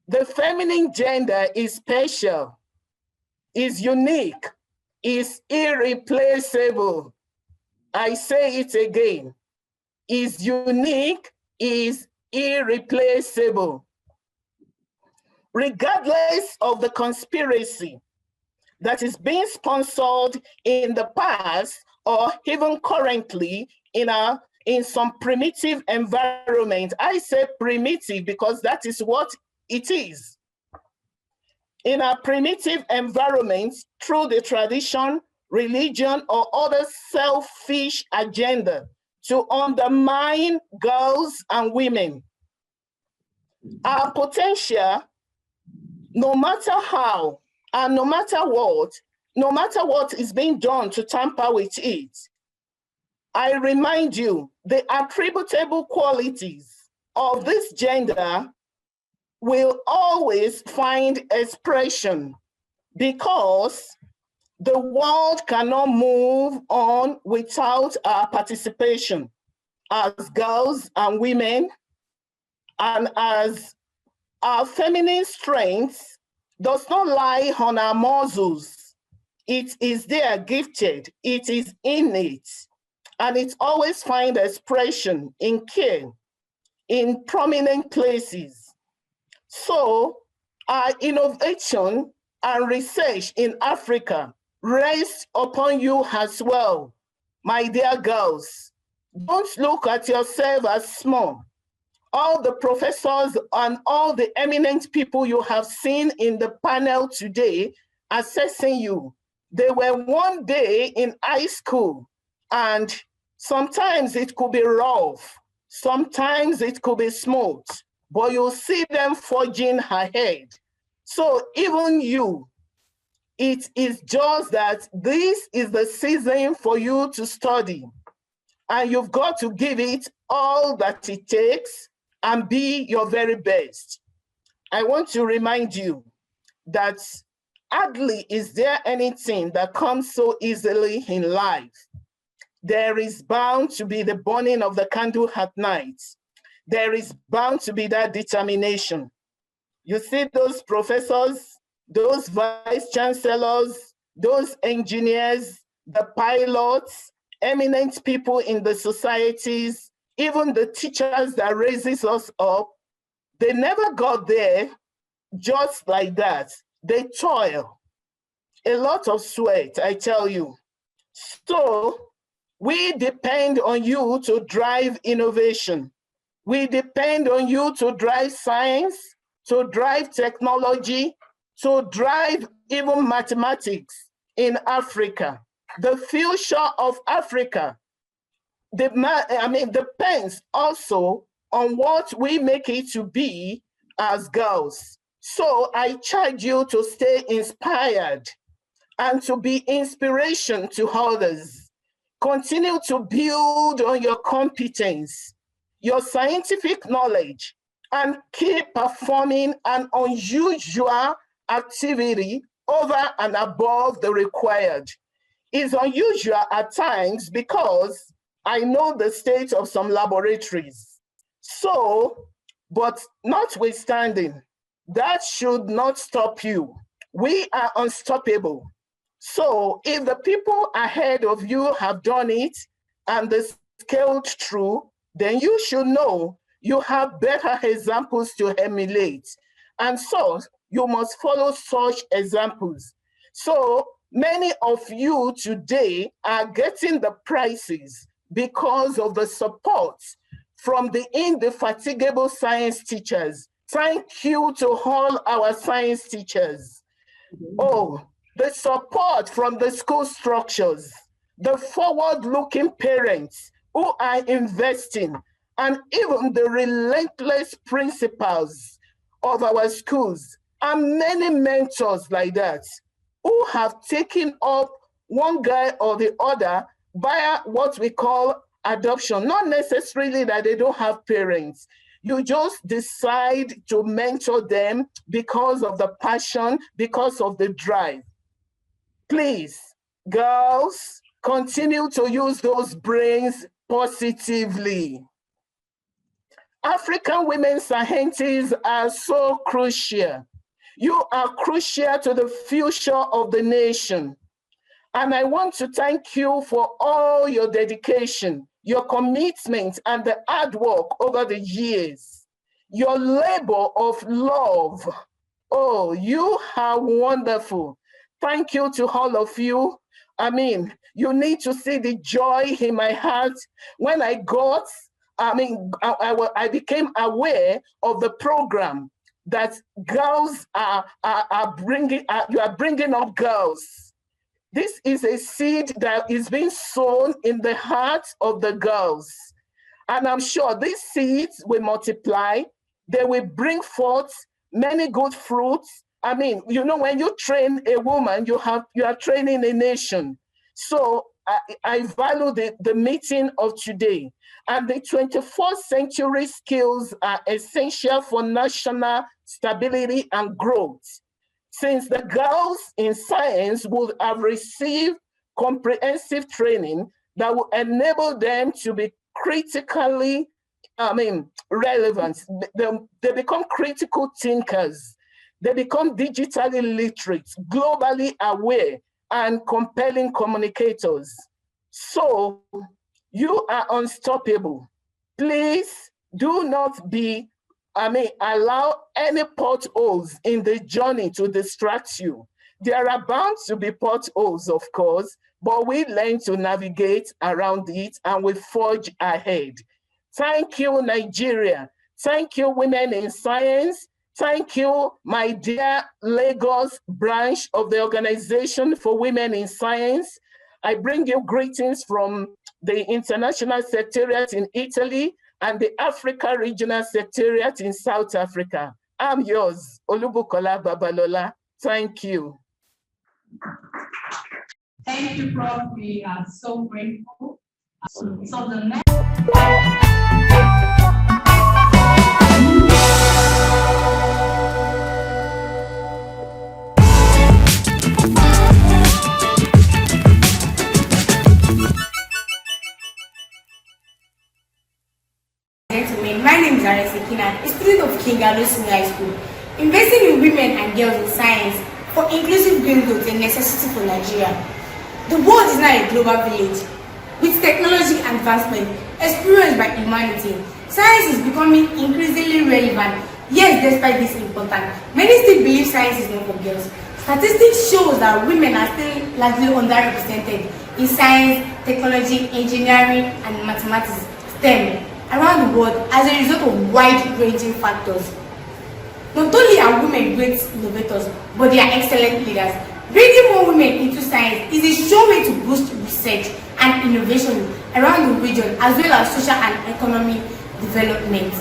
The feminine gender is special, is unique, is irreplaceable. I say it again, is unique, is irreplaceable. Regardless of the conspiracy that is being sponsored in the past or even currently in some primitive environment. I say primitive because that is what it is. In a primitive environment, through the tradition, religion, or other selfish agenda to undermine girls and women. Our potential, no matter how, and no matter what is being done to tamper with it, I remind you, the attributable qualities of this gender will always find expression because the world cannot move on without our participation as girls and women, and as our feminine strength does not lie on our muscles. It is there gifted, it is innate, and it always finds expression in care, in prominent places. So our innovation and research in Africa rests upon you as well, my dear girls. Don't look at yourself as small. All the professors and all the eminent people you have seen in the panel today assessing you, they were one day in high school, and sometimes it could be rough, sometimes it could be smooth, but you'll see them forging ahead. So even you, it is just that this is the season for you to study, and you've got to give it all that it takes and be your very best. I want to remind you that hardly is there anything that comes so easily in life. There is bound to be the burning of the candle at night. There is bound to be that determination. You see those professors, those vice chancellors, those engineers, the pilots, eminent people in the societies, even the teachers that raises us up, they never got there just like that. They toil, a lot of sweat, I tell you. So we depend on you to drive innovation. We depend on you to drive science, to drive technology, to drive even mathematics in Africa. The future of Africa depends also on what we make it to be as girls. So I charge you to stay inspired and to be inspiration to others. Continue to build on your competence, your scientific knowledge, and keep performing an unusual activity over and above the required. It's unusual at times because I know the state of some laboratories. So, but notwithstanding, That should not stop you. We are unstoppable. So if the people ahead of you have done it and they scaled through, then you should know you have better examples to emulate. And so you must follow such examples. So many of you today are getting the prizes because of the support from the indefatigable science teachers. Thank you to all our science teachers. Oh, the support from the school structures, the forward-looking parents who are investing, and even the relentless principals of our schools, and many mentors like that, who have taken up one guy or the other via what we call adoption. Not necessarily that they don't have parents. You just decide to mentor them because of the passion, because of the drive. Please, girls, continue to use those brains positively. African women scientists are so crucial. You are crucial to the future of the nation. And I want to thank you for all your dedication, your commitment, and the hard work over the years. Your labor of love. Oh, you are wonderful. Thank you to all of you. I mean, you need to see the joy in my heart when I became aware of the program that girls are bringing, you are bringing up girls. This is a seed that is being sown in the hearts of the girls. And I'm sure these seeds will multiply. They will bring forth many good fruits. I mean, you know, when you train a woman, you are training a nation. So I value the meeting of today. And the 21st century skills are essential for national stability and growth, since the girls in science will have received comprehensive training that will enable them to be critically, relevant. They become critical thinkers. They become digitally literate, globally aware, and compelling communicators. So you are unstoppable. Please do not allow any potholes in the journey to distract you. There are bound to be potholes, of course, but we learn to navigate around it and we forge ahead. Thank you, Nigeria. Thank you, Women in Science. Thank you, my dear Lagos branch of the Organization for Women in Science. I bring you greetings from the International Secretariat in Italy and the Africa Regional Secretariat in South Africa. I'm yours, Olubukola Babalola. Thank you. Thank you, Prof. We are so grateful. So the next. My name is Arese Kinan, a student of King Carlos Senior High School. Investing in women and girls in science for inclusive growth is a necessity for Nigeria. The world is now a global village. With technology advancement experienced by humanity, science is becoming increasingly relevant. Yes, despite this importance, many still believe science is not for girls. Statistics show that women are still largely underrepresented in science, technology, engineering, and mathematics, STEM, around the world as a result of wide-ranging factors. Not only are women great innovators, but they are excellent leaders. Bringing more women into science is a sure way to boost research and innovation around the region, as well as social and economic development.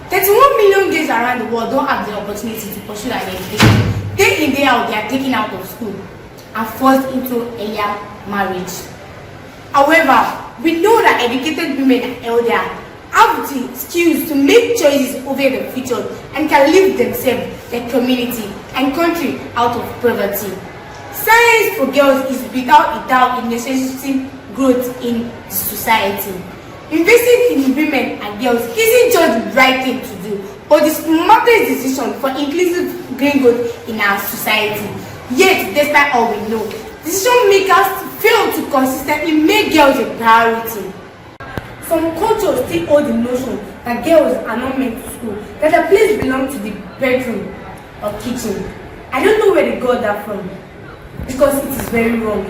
31 million girls around the world don't have the opportunity to pursue an education. Day in, day out, they are taken out of school and forced into earlier marriage. However, we know that educated women and elders have the skills to make choices over the future and can lift themselves, their community, and country out of poverty. Science for girls is without a doubt a necessity growth in society. Investing in women and girls isn't just the right thing to do, but for the smartest decision for inclusive green growth in our society. Yet, despite all we know, decision makers fail to consistently make girls a priority. Some cultures still hold the notion that girls are not meant to school, that the place belongs to the bedroom or kitchen. I don't know where they got that from, because it is very wrong.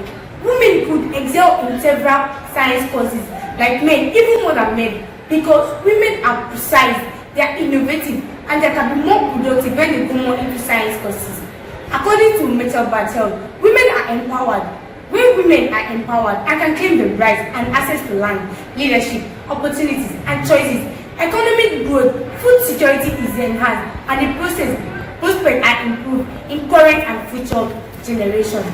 Women could excel in several science courses like men, even more than men, because women are precise, they are innovative, and they can be more productive when they go more into science courses. According to Mitchell Bartel, women are empowered. When women are empowered and can claim the rights and access to land, leadership, opportunities, and choices, economic growth, food security is enhanced, and the prospects are improved in current and future generations.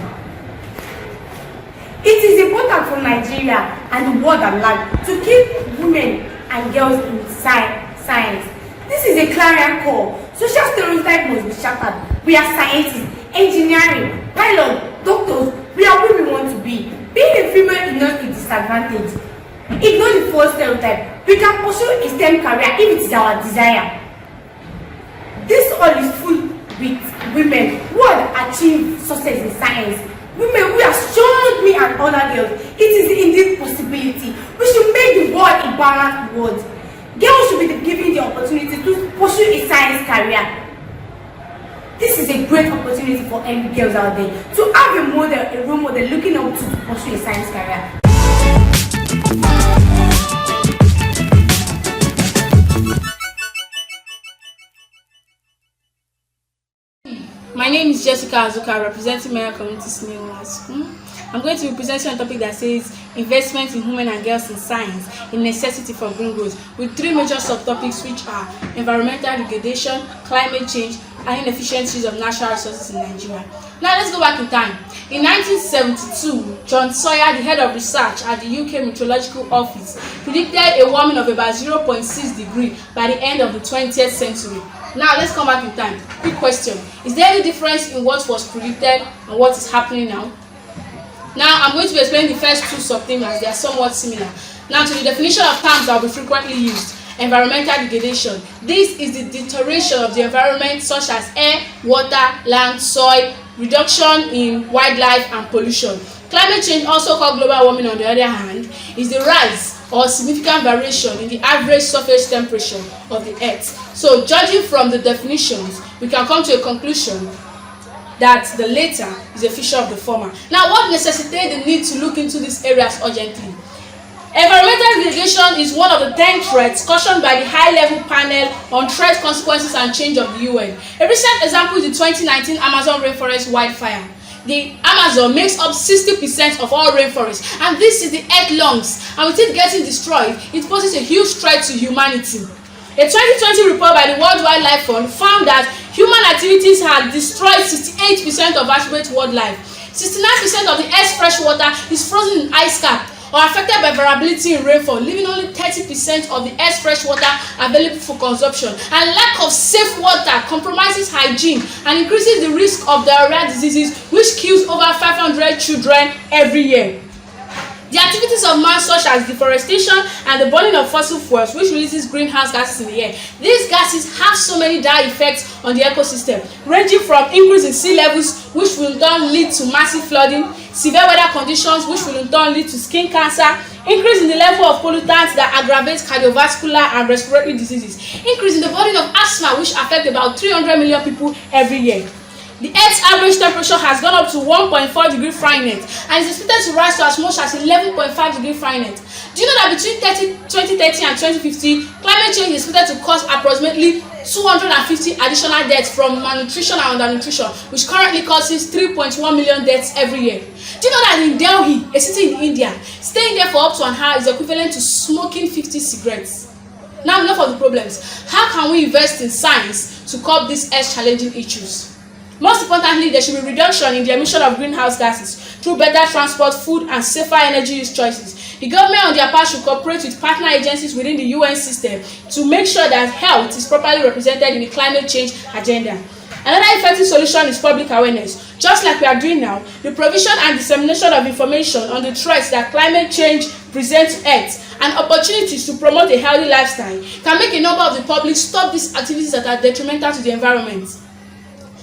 It is important for Nigeria and the world at large to keep women and girls in science. This is a clarion call. Social stereotypes must be shattered. We are scientists, engineering, pilots, doctors. We are who we want to be. Being a female is not a disadvantage. Ignore the false stereotype. We can pursue a STEM career if it is our desire. This all is full with women who have achieved success in science. Women who have shown me and other girls it is indeed possibility. We should make the world a balanced world. Girls should be given the opportunity to pursue a science career. This is a great opportunity for any girls out there to have a model, a role model looking up to pursue a science career. My name is Jessica Azuka, representing Maya Community Senior High School. I'm going to be presenting a topic that says investment in women and girls in science, a necessity for green growth, with three major subtopics, which are environmental degradation, climate change, and inefficient use of natural resources in Nigeria. Now let's go back in time. In 1972, John Sawyer, the head of research at the UK Meteorological Office, predicted a warming of about 0.6 degrees by the end of the 20th century. Now let's come back in time. Quick question. Is there any difference in what was predicted and what is happening now? Now I'm going to explain the first two subthemes as they are somewhat similar. Now to the definition of terms that will be frequently used. Environmental degradation. This is the deterioration of the environment, such as air, water, land, soil, reduction in wildlife and pollution. Climate change, also called global warming on the other hand, is the rise or significant variation in the average surface temperature of the earth. So judging from the definitions, we can come to a conclusion that the latter is a feature of the former. Now, what necessitates the need to look into these areas urgently? Environmental degradation is one of the 10 threats cautioned by the high-level panel on threat consequences and change of the UN. A recent example is the 2019 Amazon rainforest wildfire. The Amazon makes up 60% of all rainforests, and this is the earth lungs. And with it getting destroyed, it poses a huge threat to humanity. A 2020 report by the World Wildlife Fund found that human activities had destroyed 68% of vertebrate wildlife. 69% of the earth's fresh water is frozen in ice cap or affected by variability in rainfall, leaving only 30% of the earth's fresh water available for consumption. And lack of safe water compromises hygiene and increases the risk of diarrhea diseases, which kills over 500 children every year. The activities of man, such as deforestation and the burning of fossil fuels, which releases greenhouse gases in the air. These gases have so many dire effects on the ecosystem, ranging from increase in sea levels, which will in turn lead to massive flooding, severe weather conditions, which will in turn lead to skin cancer, increase in the level of pollutants that aggravates cardiovascular and respiratory diseases, increase in the burden of asthma, which affect about 300 million people every year. The Earth's average temperature has gone up to 1.4 degrees Fahrenheit and is expected to rise to as much as 11.5 degrees Fahrenheit. Do you know that between 2030 and 2050, climate change is expected to cause approximately 250 additional deaths from malnutrition and undernutrition, which currently causes 3.1 million deaths every year? Do you know that in Delhi, a city in India, staying there for up to an hour is equivalent to smoking 50 cigarettes? Now, enough of the problems. How can we invest in science to curb these earth-challenging issues? Most importantly, there should be reduction in the emission of greenhouse gases through better transport, food, and safer energy use choices. The government, on their part, should cooperate with partner agencies within the UN system to make sure that health is properly represented in the climate change agenda. Another effective solution is public awareness. Just like we are doing now, the provision and dissemination of information on the threats that climate change present to Earth and opportunities to promote a healthy lifestyle can make a number of the public stop these activities that are detrimental to the environment.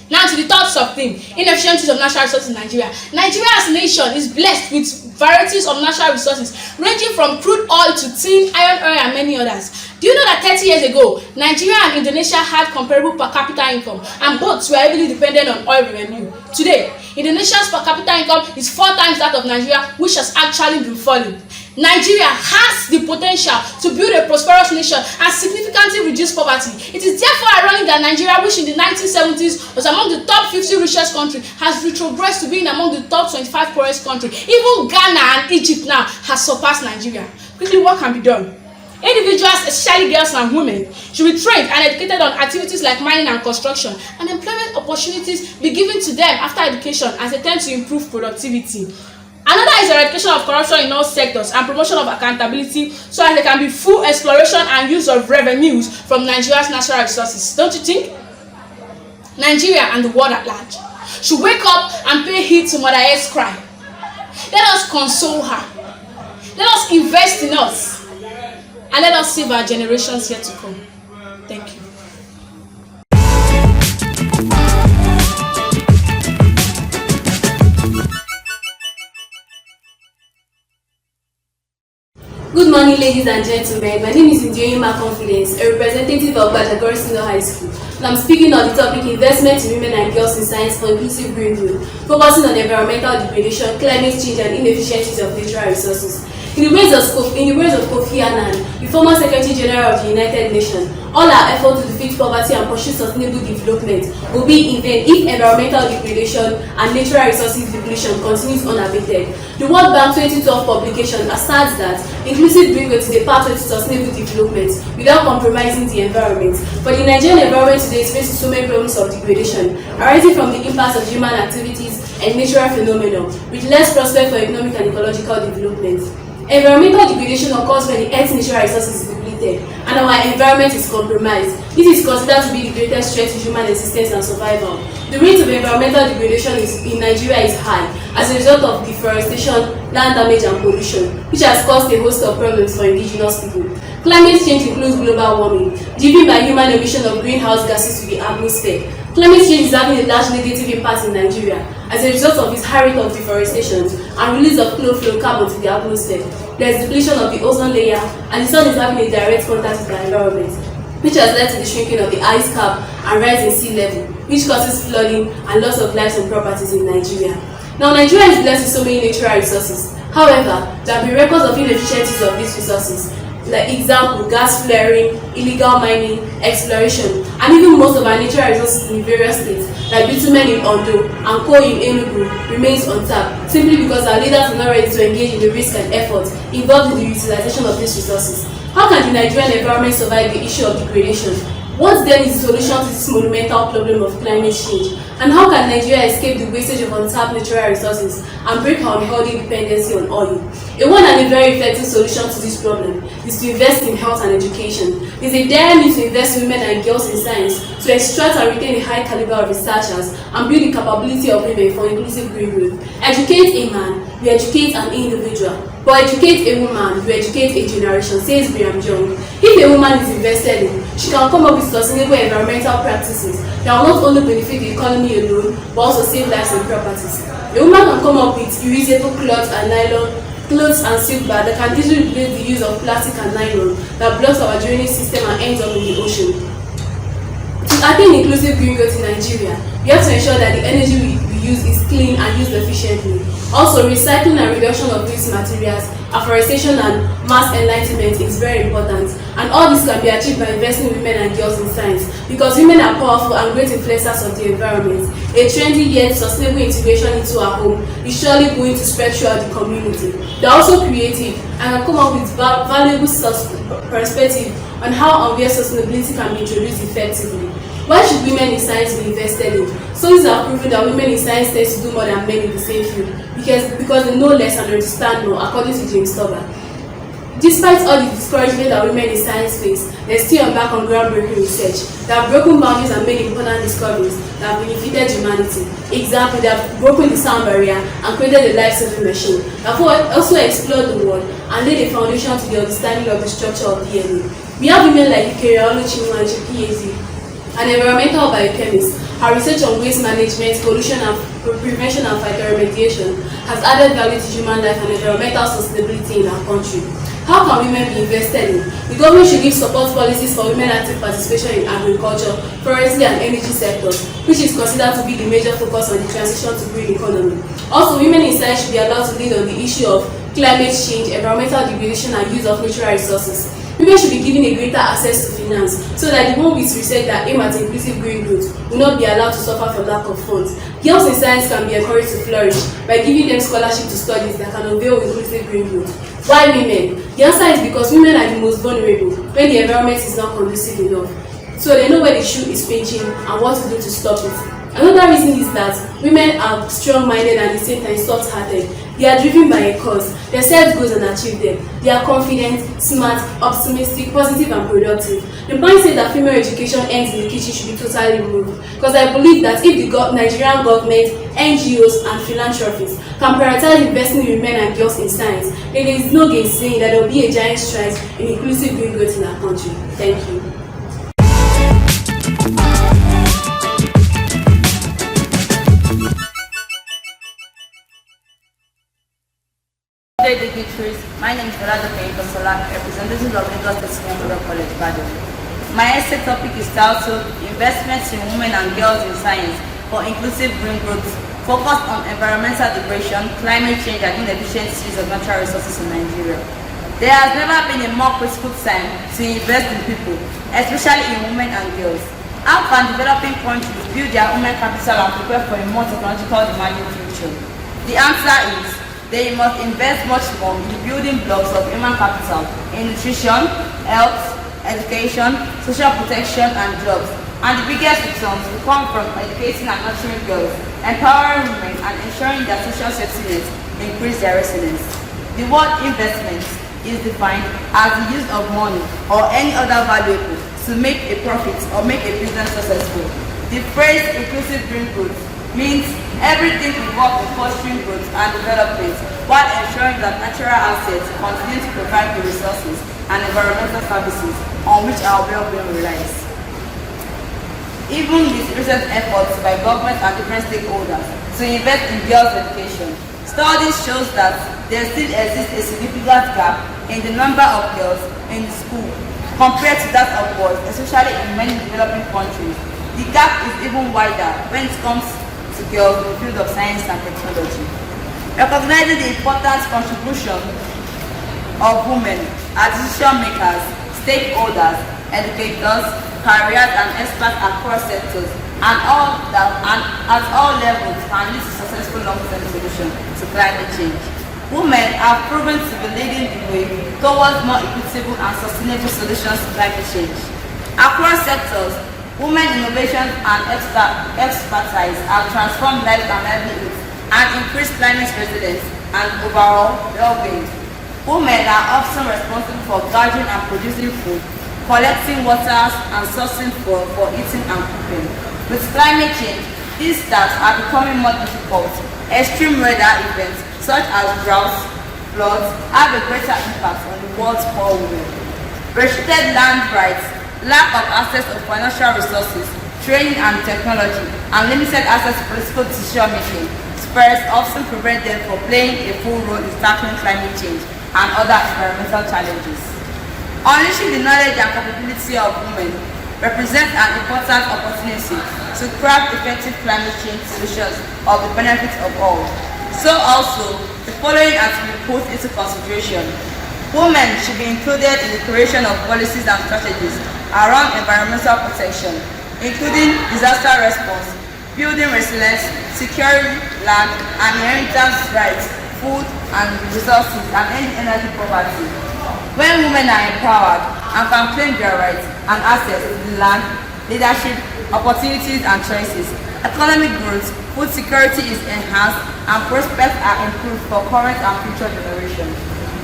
Now to the third sub-theme, inefficiencies of natural resources in Nigeria. Nigeria as a nation is blessed with varieties of natural resources ranging from crude oil to tin, iron ore and many others. Do you know that 30 years ago, Nigeria and Indonesia had comparable per capita income and both were heavily dependent on oil revenue? Today, Indonesia's per capita income is 4 times that of Nigeria, which has actually been falling. Nigeria has the potential to build a prosperous nation and significantly reduce poverty. It is therefore ironic that Nigeria, which in the 1970s was among the top 50 richest countries, has retrogressed to being among the top 25 poorest countries. Even Ghana and Egypt now has surpassed Nigeria. Quickly, what can be done? Individuals, especially girls and women, should be trained and educated on activities like mining and construction, and employment opportunities be given to them after education as they tend to improve productivity. Another is eradication of corruption in all sectors and promotion of accountability so that there can be full exploration and use of revenues from Nigeria's natural resources. Don't you think? Nigeria and the world at large should wake up and pay heed to Mother Earth's cry. Let us console her. Let us invest in us. And let us save our generations yet to come. Thank you. Good morning, ladies and gentlemen. My name is Ndioyima Confidence, a representative of Badagry Senior High School, and I'm speaking on the topic investment in women and girls in science for inclusive green growth, focusing on environmental degradation, climate change, and inefficiencies of natural resources. In the words of Kofi Annan, the former Secretary General of the United Nations, all our efforts to defeat poverty and pursue sustainable development will be in vain if environmental degradation and natural resources depletion continues unabated. The World Bank 2012 publication asserts that inclusive green growth is a pathway to sustainable development without compromising the environment. But the Nigerian environment today is facing so many problems of degradation, arising from the impacts of human activities and natural phenomena, with less prospect for economic and ecological development. Environmental degradation occurs when the Earth's natural resources is depleted and our environment is compromised. This is considered to be the greatest threat to human existence and survival. The rate of environmental degradation in Nigeria is high as a result of deforestation, land damage and pollution, which has caused a host of problems for indigenous people. Climate change includes global warming, driven by human emission of greenhouse gases to the atmosphere. Climate change is having a large negative impact in Nigeria as a result of its high rate of deforestation and release of chlorofluorocarbon to the atmosphere. There is depletion of the ozone layer, and the sun is having a direct contact with the environment, which has led to the shrinking of the ice cap and rise in sea level, which causes flooding and loss of lives and properties in Nigeria. Now, Nigeria is blessed with so many natural resources. However, there have been records of inefficiencies of these resources. Like example, gas flaring, illegal mining, exploration, and even most of our natural resources in various states, like bitumen in Ondo and coal in Enugu, remains untapped, simply because our leaders are not ready to engage in the risk and effort involved in the utilization of these resources. How can the Nigerian environment survive the issue of degradation? What then is the solution to this monumental problem of climate change? And how can Nigeria escape the wastage of untapped natural resources and break our unhealthy dependency on oil? A one and a very effective solution to this problem is to invest in health and education. There is a dire need to invest in women and girls in science to extract and retain a high caliber of researchers and build the capability of women for inclusive green growth. Educate a man, we educate an individual. But educate a woman, you educate a generation, says Brigham Young. If a woman is invested in, she can come up with sustainable environmental practices that will not only benefit the economy alone, but also save lives and properties. A woman can come up with reusable cloth and nylon, clothes and silk bag that can easily replace the use of plastic and nylon that blocks our drainage system and ends up in the ocean. To attain inclusive green growth in Nigeria, we have to ensure that the energy we use is clean and used efficiently. Also, recycling and reduction of waste materials, afforestation and mass enlightenment is very important, and all this can be achieved by investing in women and girls in science, because women are powerful and great influencers of the environment. A trendy yet sustainable integration into our home is surely going to spread throughout the community. They are also creative and can come up with valuable perspective on how and where sustainability can be introduced effectively. Why should women in science be invested in? Studies have proven that women in science tend to do more than men in the same field because they know less and understand more, according to James Tobler. Despite all the discouragement that women in science face, they still embark on groundbreaking research. They have broken boundaries and made important discoveries that have benefited humanity. Example, they have broken the sound barrier and created a life-saving machine. They have also explored the world and laid a foundation to the understanding of the structure of DNA. We have women like Ikereolu Chinwanji, PhD, an environmental biochemist. Her research on waste management, pollution and prevention and phytoremediation has added value to human life and environmental sustainability in our country. How can women be invested in? The government should give support policies for women active participation in agriculture, forestry and energy sectors, which is considered to be the major focus on the transition to green economy. Also, women in science should be allowed to lead on the issue of climate change, environmental degradation and use of natural resources. Women should be given a greater access to finance so that the one with research that aim at inclusive green growth will not be allowed to suffer from lack of funds. Girls in science can be encouraged to flourish by giving them scholarship to studies that can unveil inclusive green growth. Why women? The answer is because women are the most vulnerable when the environment is not conducive enough. So they know where the shoe is pinching and what to do to stop it. Another reason is that women are strong-minded and at the same time soft-hearted. They are driven by a cause. They set goals and achieve them. They are confident, smart, optimistic, positive and productive. The mindset that female education ends in the kitchen should be totally removed. Because I believe that if the Nigerian government, NGOs and philanthropists can prioritize investing in women and girls in science, then there is no gainsaying that there will be a giant stride in inclusive green growth in our country. Thank you. Good day, dignitaries. My name is Dr. Sola, representative of Lagos State Memorial College, Badon. My essay topic is titled Investments in Women and Girls in Science for Inclusive Green Growth, focused on environmental degradation, climate change, and inefficient use of natural resources in Nigeria. There has never been a more critical time to invest in people, especially in women and girls. How can developing countries build their human capital and prepare for a more technological demanding future? The answer is they must invest much more in the building blocks of human capital in nutrition, health, education, social protection, and jobs. And the biggest returns will come from educating and nurturing girls, empowering women, and ensuring that social safety nets increase their resilience. The word investment is defined as the use of money or any other valuable to make a profit or make a business successful. The phrase inclusive green growth means everything involved in fostering growth and development while ensuring that natural assets continue to provide the resources and environmental services on which our well-being relies. Even with recent efforts by government and different stakeholders to invest in girls' education, studies show that there still exists a significant gap in the number of girls in school compared to that of boys, especially in many developing countries. The gap is even wider when it comes to girls in the field of science and technology. Recognizing the important contribution of women as decision makers, stakeholders, educators, careers and experts across sectors and at all levels can lead to successful long-term solution to climate change. Women are proven to be leading the way towards more equitable and sustainable solutions to climate change. Across sectors, women innovation and expertise have transformed lives and livelihoods and increased climate resilience and overall well-being. Women are often responsible for gathering and producing food, collecting waters and sourcing for eating and cooking. With climate change, these tasks are becoming more difficult. Extreme weather events such as droughts, floods have a greater impact on the world's poor women. Restricted land rights, lack of access to financial resources, training and technology, and limited access to political decision making spurs often prevent them from playing a full role in tackling climate change and other environmental challenges. Unleashing the knowledge and capability of women represents an important opportunity to craft effective climate change solutions of the benefit of all. So also, the following are to be put into consideration. Women should be included in the creation of policies and strategies around environmental protection, including disaster response, building resilience, securing land and inheritance rights, food and resources, and ending energy poverty. When women are empowered and can claim their rights and access to the land, leadership, opportunities and choices, economic growth, food security is enhanced, and prospects are improved for current and future generations.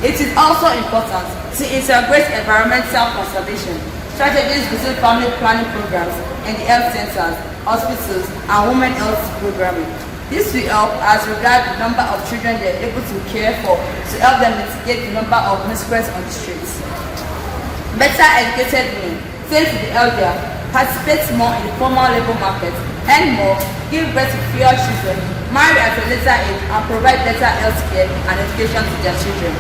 It is also important to integrate environmental conservation strategies between family planning programs in the health centers, hospitals, and women health programming. This will help as regards the number of children they are able to care for to help them mitigate the number of miscreants on the streets. Better educated women, tend to the elder, participate more in the formal labor market, and more, give birth to fewer children, marry at a later age, and provide better health care and education to their children.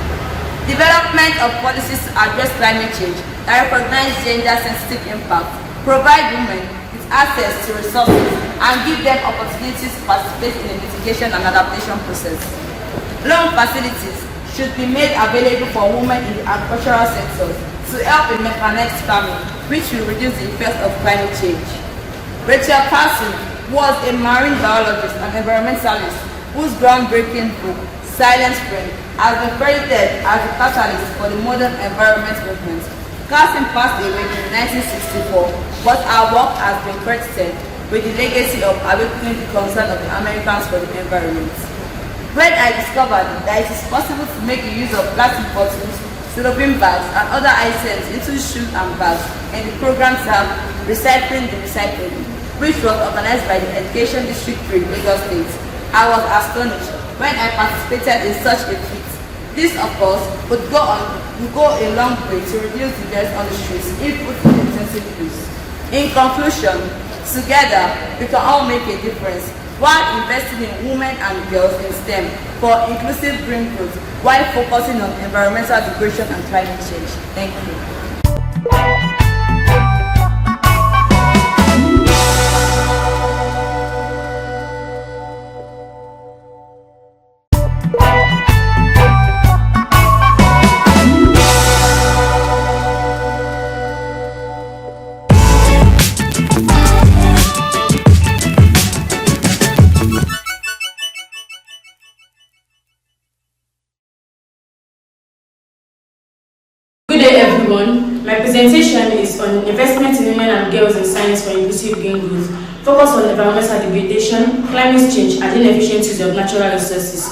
Development of policies to address climate change that recognize gender-sensitive impact, provide women with access to resources, and give them opportunities to participate in the mitigation and adaptation process. Loan facilities should be made available for women in the agricultural sectors to help in mechanized farming, which will reduce the effects of climate change. Rachel Carson was a marine biologist and environmentalist whose groundbreaking book, Silent Spring, has been credited as a catalyst for the modern environment movement. Carson passed away in 1964, but her work has been credited with the legacy of awakening the concern of the Americans for the environment. When I discovered that it is possible to make use of plastic bottles, cellophane bags, and other items into shoes and bags in the program term Recycling the Recycling, which was organized by the Education District 3, Lagos State, I was astonished when I participated in such a feat. This, of course, would go a long way to reduce the deaths on the streets if put in intensive use. In conclusion, together we can all make a difference while investing in women and girls in STEM for inclusive green growth while focusing on environmental degradation and climate change. Thank you. Good day everyone. My presentation is on investment in women and girls in science for inclusive green growth, focus on environmental degradation, climate change, and inefficient use of natural resources.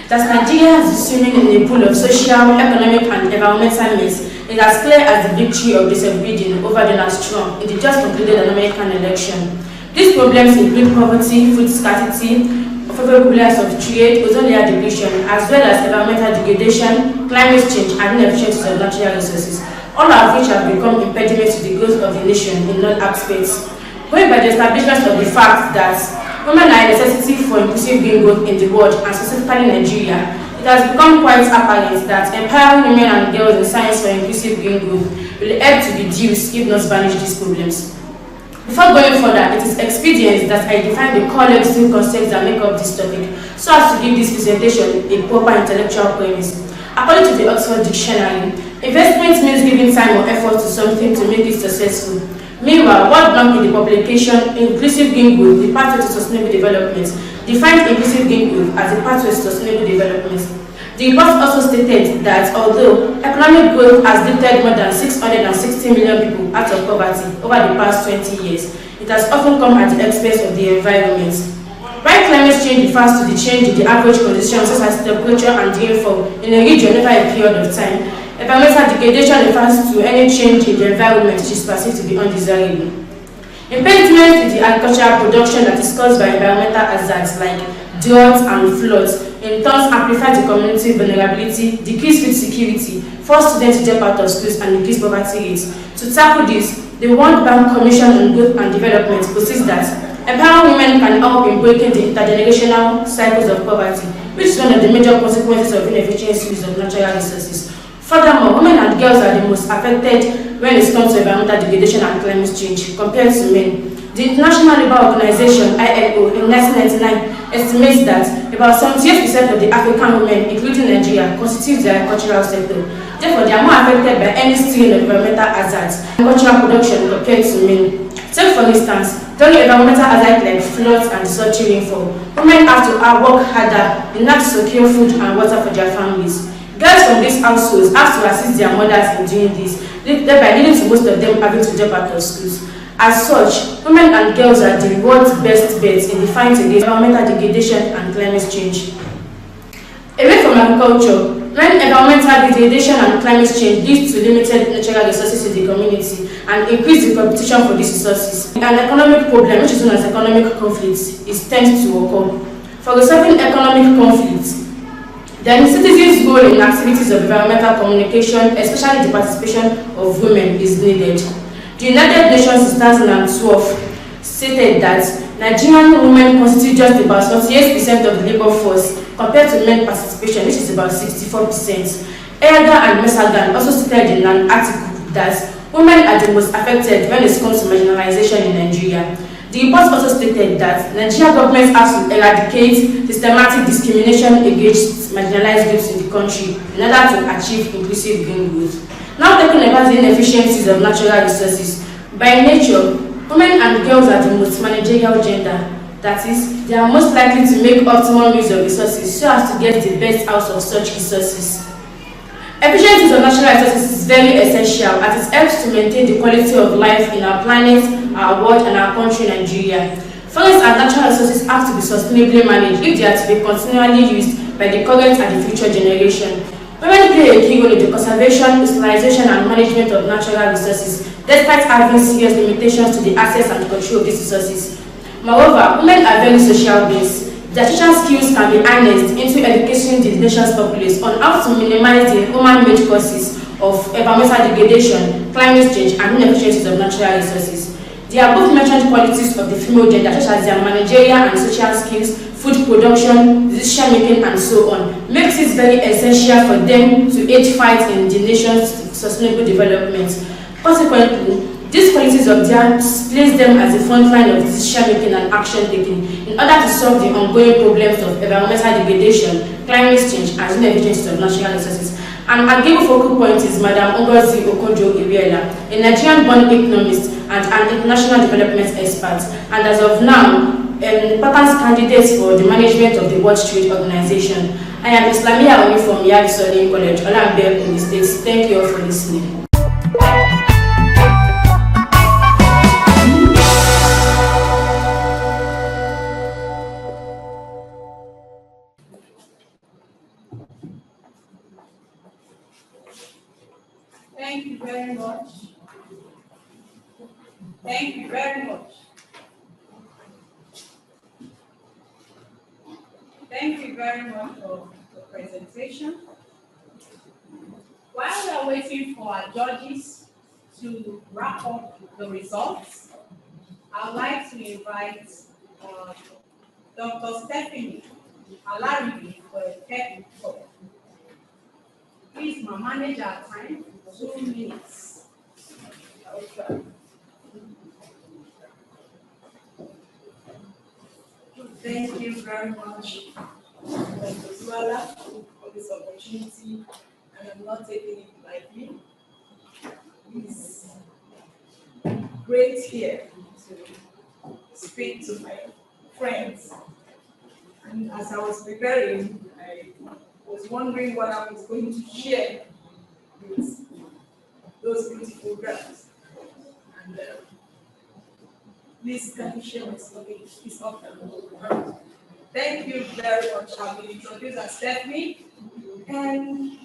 That Nigeria is swimming in a pool of social, economic, and environmental myths is as clear as the victory of disobedience over Donald Trump in the just concluded American election. These problems include poverty, food scarcity, favorable balance of trade, ozone layer depletion, as well as environmental degradation, climate change, and inefficient use of natural resources, all of which have become impediments to the growth of the nation in all aspects. Going by the establishment of the fact that women are a necessity for inclusive green growth in the world, and specifically Nigeria, it has become quite apparent that empowering women and girls in science for inclusive green growth will help to reduce, if not banish, these problems. Before going further, it is expedient that I define the core legacy concepts that make up this topic, so as to give this presentation a proper intellectual premise. According to the Oxford Dictionary, investment means giving time or effort to something to make it successful. Meanwhile, World Bank in the publication Inclusive Green Growth, the Pathway to Sustainable Development, defined inclusive green growth as a pathway to sustainable development. The report also stated that although economic growth has lifted more than 660 million people out of poverty over the past 20 years, it has often come at the expense of the environment. While climate change refers to the change in the average conditions such as temperature and rainfall in a region over a period of time, environmental degradation refers to any change in the environment which is perceived to be undesirable. Impediment in the agricultural production that is caused by environmental hazards like droughts and floods in turn amplify the community vulnerability, decrease food security, force students to drop out of schools, and increase poverty rates. To tackle this, the World Bank Commission on Growth and Development posits that empowering women can help in breaking the intergenerational cycles of poverty, which is one of the major consequences of inefficient use of natural resources. Furthermore, women and girls are the most affected when it comes to environmental degradation and climate change compared to men. The International Labour Organization, ILO, in 1999 estimates that about 78% of the African women, including Nigeria, constitute the agricultural sector. Therefore, they are more affected by any strain of environmental hazards and agricultural production compared to men. Take for instance, during environmental hazards like floods and sultry rainfall, women have to work harder in order to secure food and water for their families. Girls from these households have to assist their mothers in doing this, thereby leading to most of them having to drop out of schools. As such, women and girls are the world's best bets in the fight against environmental degradation and climate change. Away from agriculture, when environmental degradation and climate change lead to limited natural resources in the community and increase the competition for these resources, an economic problem, which is known as economic conflict, is tends to occur. For resolving economic conflicts, the citizens' role in activities of environmental communication, especially the participation of women, is needed. The United Nations in 2012 stated that Nigerian women constitute just about 48% of the labor force compared to men participation, which is about 64%. Elder and Mesagan also stated in an article that women are the most affected when it comes to marginalization in Nigeria. The report also stated that Nigerian government has to eradicate systematic discrimination against marginalized groups in the country in order to achieve inclusive green growth. Now talking about the inefficiencies of natural resources. By nature, women and girls are the most managerial gender. That is, they are most likely to make optimal use of resources so as to get the best out of such resources. Efficient use of natural resources is very essential as it helps to maintain the quality of life in our planet, our world, and our country, Nigeria. Forests and natural resources have to be sustainably managed if they are to be continually used by the current and the future generation. Women play a key role in the conservation, utilization, and management of natural resources, despite having serious limitations to the access and control of these resources. Moreover, women are very social beings. Their social skills can be harnessed into educating the nation's populace on how to minimize the human-made causes of environmental degradation, climate change, and inefficiencies of natural resources. The above mentioned qualities of the female gender, such as their managerial and social skills, food production, decision making, and so on, makes it very essential for them to aid fight in the nation's sustainable development. Consequently, these qualities of theirs place them as the front line of decision making and action taking in order to solve the ongoing problems of environmental degradation, climate change, and inefficiencies of natural resources. And our given focal point is Madam Ngozi Okonjo-Iweala, a Nigerian-born economist and an international development expert, and as of now, an important candidate for the management of the World Trade Organization. I am Islamia Oni from Yari Sonin College, Olambe, Ogun State. Thank you all for listening. Thank you very much. Thank you very much. Thank you very much for the presentation. While we are waiting for our judges to wrap up the results, I would like to invite Dr. Stephanie Alaribi for a TED talk. Please, my manage our time, 2 minutes. Okay. Thank you very much, Dr. Zuala, for this opportunity, and I'm not taking it lightly. It's great here to speak to my friends. And as I was preparing, I was wondering what I was going to share with those beautiful girls. And please, can you share my story? It's up and thank you very much. I've been introduced as Stephanie, and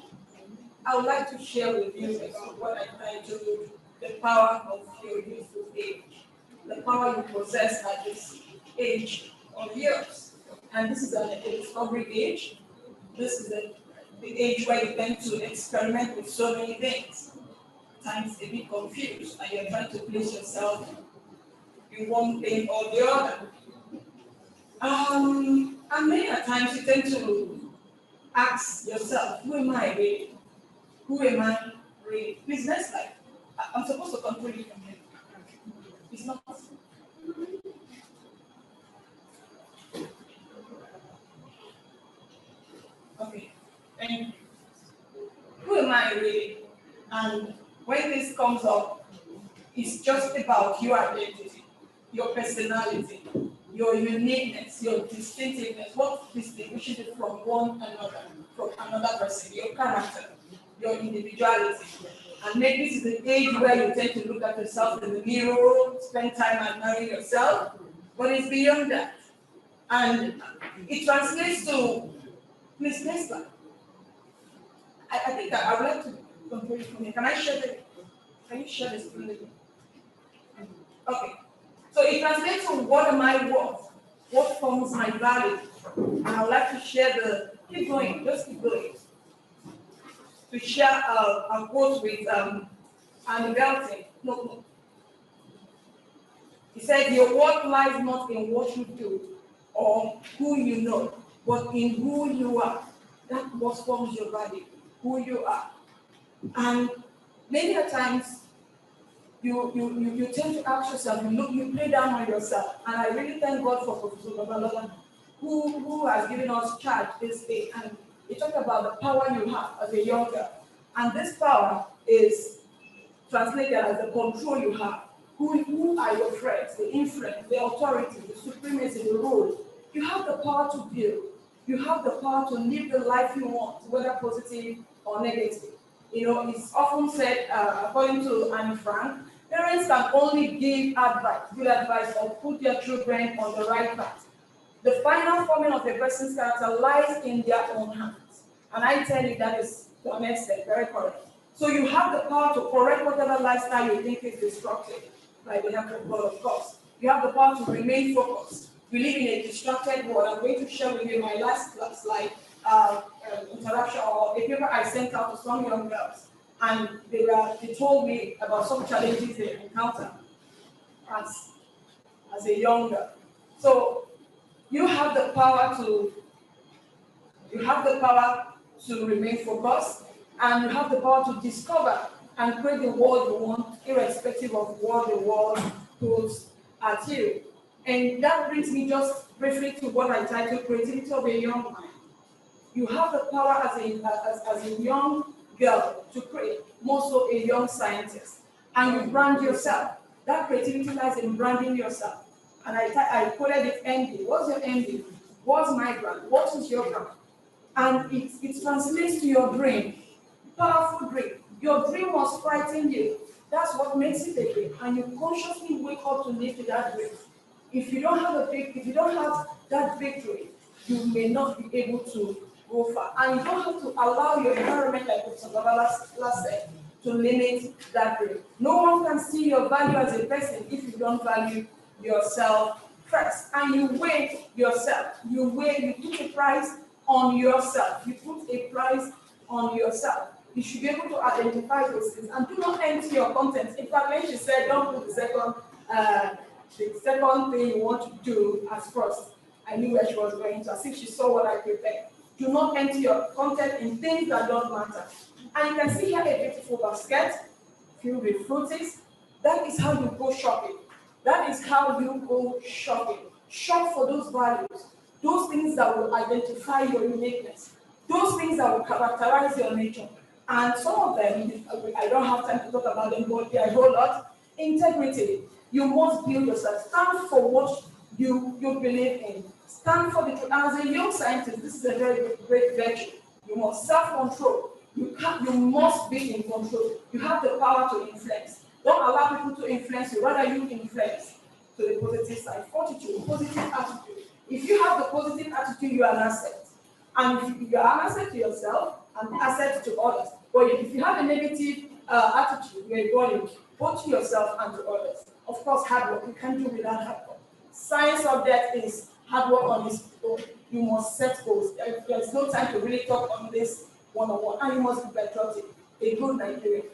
I would like to share with you about what I titled The Power of Your Youthful Age, the power you possess at this age of yours. And this is a discovery age. This is the age where you tend to experiment with so many things. Times a bit confused, and you're trying to place yourself in one thing or the other. And many a times you tend to ask yourself, who am I really? Who am I really? Please, next slide. I'm supposed to control it from here. It's not. Okay, thank you. Who am I really? And when this comes up, it's just about your identity, your personality, your uniqueness, your distinctiveness, what distinguishes you from one another, from another person, your character, your individuality. And maybe this is the age where you tend to look at yourself in the mirror, spend time admiring yourself, but it's beyond that. And it translates to Please, next slide. I think that I would like to conclude from here. Can I share the? Can you share the screen with me? Okay. So it translates to what am I worth? What forms my value? And I would like to share the. Keep going. Just keep going. To share a quote with Annie Belton. No. He said, your worth lies not in what you do or who you know, but in who you are. That what forms your value, who you are. And many a times, you tend to ask yourself, you play down on yourself. And I really thank God for Professor Babalola, who has given us charge this day. And he talked about the power you have as a young girl. And this power is translated as the control you have. Who are your friends, the influence, the authority, the supremacy, the rule. You have the power to build. You have the power to live the life you want, whether positive or negative. You know, it's often said, according to Anne Frank, parents can only give advice, good advice, or put their children on the right path. The final forming of a person's character lies in their own hands. And I tell you that is, to an extent, very correct. So you have the power to correct whatever lifestyle you think is destructive, like the help of God, of course. You have the power to remain focused. We live in a distracted world. I'm going to share with you my last slide, interaction or a paper I sent out to some young girls. And they told me about some challenges they encounter as a young girl. So you have the power to remain focused, and you have the power to discover and create the world you want, irrespective of what the world throws at you. And that brings me just briefly to what I titled Creativity of a Young Mind. You have the power as a young girl to create, more so a young scientist, and you brand yourself. That creativity lies in branding yourself. And I quoted it MD. What's your MD? What's my brand? What is your brand? And it translates to your dream. Powerful dream. Your dream must frighten you. That's what makes it a dream. And you consciously wake up to live to that dream. If you don't have that victory, you may not be able to go far. And you don't have to allow your environment, like Professor Babala last said, to limit that dream. No one can see your value as a person if you don't value yourself first. And you weigh yourself. You put a price on yourself. You put a price on yourself. You should be able to identify those things and do not empty your content. In fact, when she said, don't put the second thing you want to do as first, I knew where she was going to, as if she saw what I prepared. Do not empty your content in things that don't matter. And you can see here a beautiful basket filled with fruities. That is how you go shopping. That is how you go shopping. Shop for those values, those things that will identify your uniqueness, those things that will characterize your nature. And some of them, I don't have time to talk about them, but there are a whole lot. Integrity. You must build yourself. Stand for what you believe in. Stand for the truth. As a young scientist, this is a very great virtue. You must self-control. You must be in control. You have the power to influence. Don't allow people to influence you. Rather, you influence to the positive side. Fortitude, positive attitude. If you have the positive attitude, you are an asset. And if you are an asset to yourself, an asset to others. But if you have a negative attitude, you're a burden, both to yourself and to others. Of course, hard work. You can't do without hard work. Science subject is hard work on its own. You must set goals. There's no time to really talk on this one-on-one. And you must be patriotic, a good Nigerian.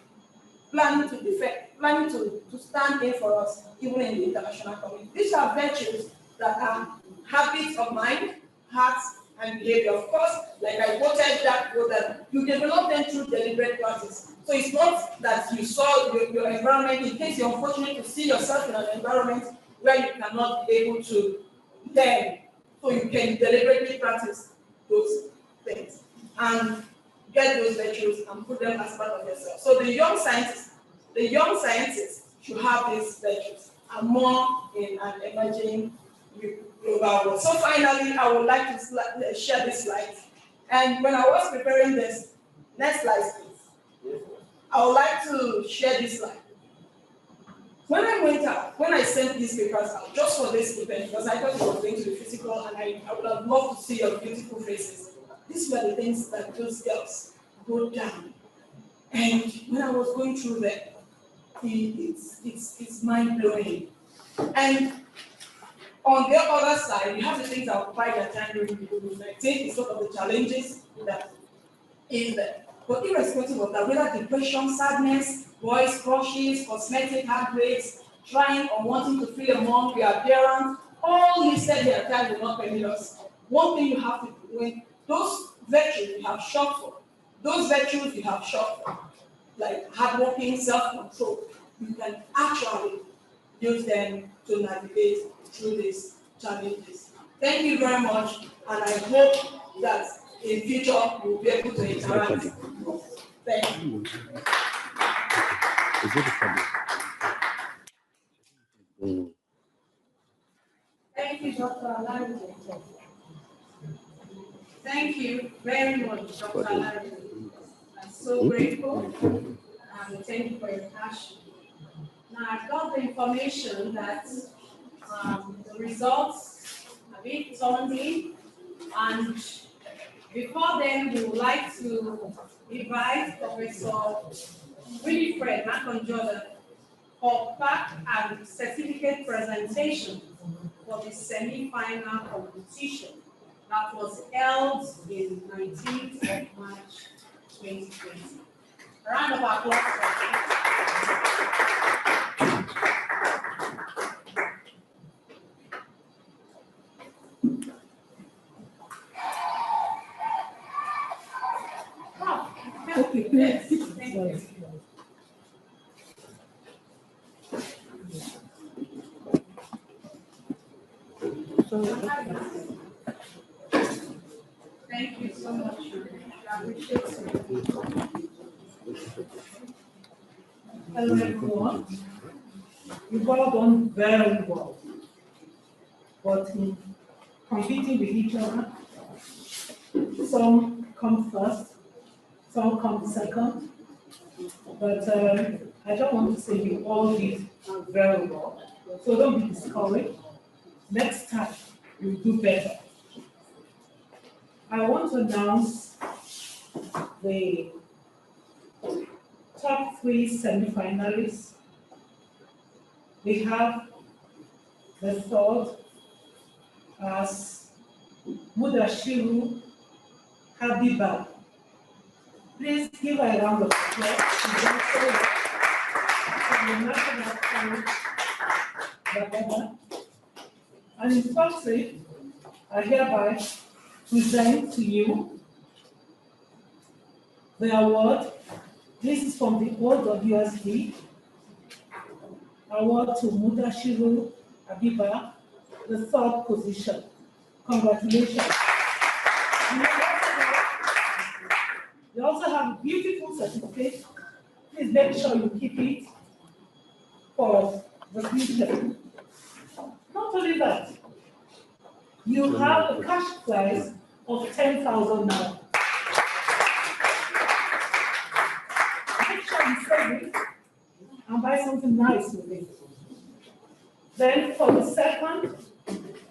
Planning to defect, planning to stand in for us, even in the international community. These are virtues that are habits of mind, hearts, and behavior. Of course, like I quoted that quote, that you develop them through deliberate practice. So it's not that you saw your environment, in case you're unfortunate to see yourself in an environment where you cannot be able to learn. So you can deliberately practice those things and get those virtues and put them as part of yourself. So the young scientists should have these virtues and more in an emerging global world. So finally, I would like to share this slide. And when I was preparing this, next slide, please. I would like to share this slide. When I went out, when I sent these papers out, just for this event, because I thought it was going to be physical and I would have loved to see your beautiful faces. These these were the things that those girls wrote down. And when I was going through that, it's mind-blowing. And on the other side, you have the things that occupy their time during the movement. Take sort of the challenges that in there. But irrespective of that, whether depression, sadness, boys, crushes, cosmetic heartbreaks, trying or wanting to feel among your parents, all listed here, time will not permit us. One thing you have to do, when those virtues you have shot for, those virtues you have shot for, like hardworking, self-control, you can actually use them to navigate through these challenges. Thank you very much, and I hope that in future we'll be able to interact. Thank you. Thank you, Dr. Alari. Thank you very much, Dr. Alari. I'm so grateful, and thank you for your passion. Now, I've got the information that the results have been turned in, and before then, we would like to invite Professor Winifred Makonjoda for plaque and certificate presentation for the semi-final competition that was held in 19th of March 2020. A round of applause for her. Yes, thank you. Thank you so much. I appreciate it. Hello everyone. You've all done very well. But in competing with each other, some come first, some come second. But I don't want to say you all did very well. So don't be discouraged. Next time, you'll do better. I want to announce the top 3 semi-finalists. We have the third as Mudashiru Habiba. Please give her a round of applause. She's also from the National Council. And in top 3, I hereby present to you the award. This is from the OWSD. Award to Mudashiru Abiba, the 3rd position. Congratulations. You also have a beautiful certificate. Please make sure you keep it for the future. Not only that, you have a cash prize of 10,000 now. Make sure you save it and buy something nice with it. Then for the second,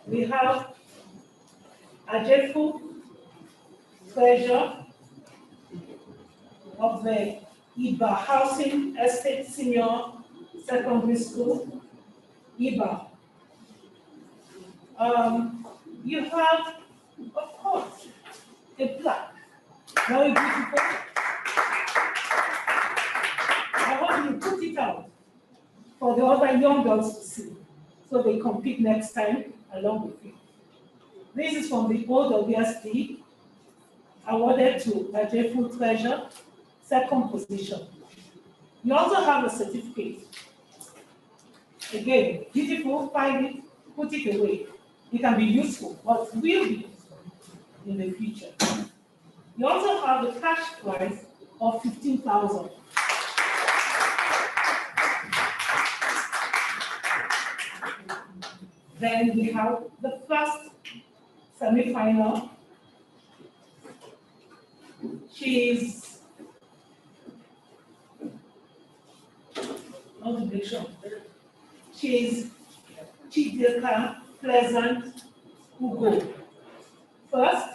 we have Ajefu Treasure of the Iba Housing Estate Senior Secondary School, Iba. You have, of course, a plaque. Very beautiful. I hope you put it out for the other young girls to see, so they compete next time along with you. This is from the OWSD, awarded to Ajefu Treasure, 2nd position. You also have a certificate. Again, beautiful, find it, put it away. It can be useful, but will be useful in the future. You also have a cash prize of 15,000. Then we have the first semi-final. She's not to make sure. She's Chideka Pleasant Ugo. First,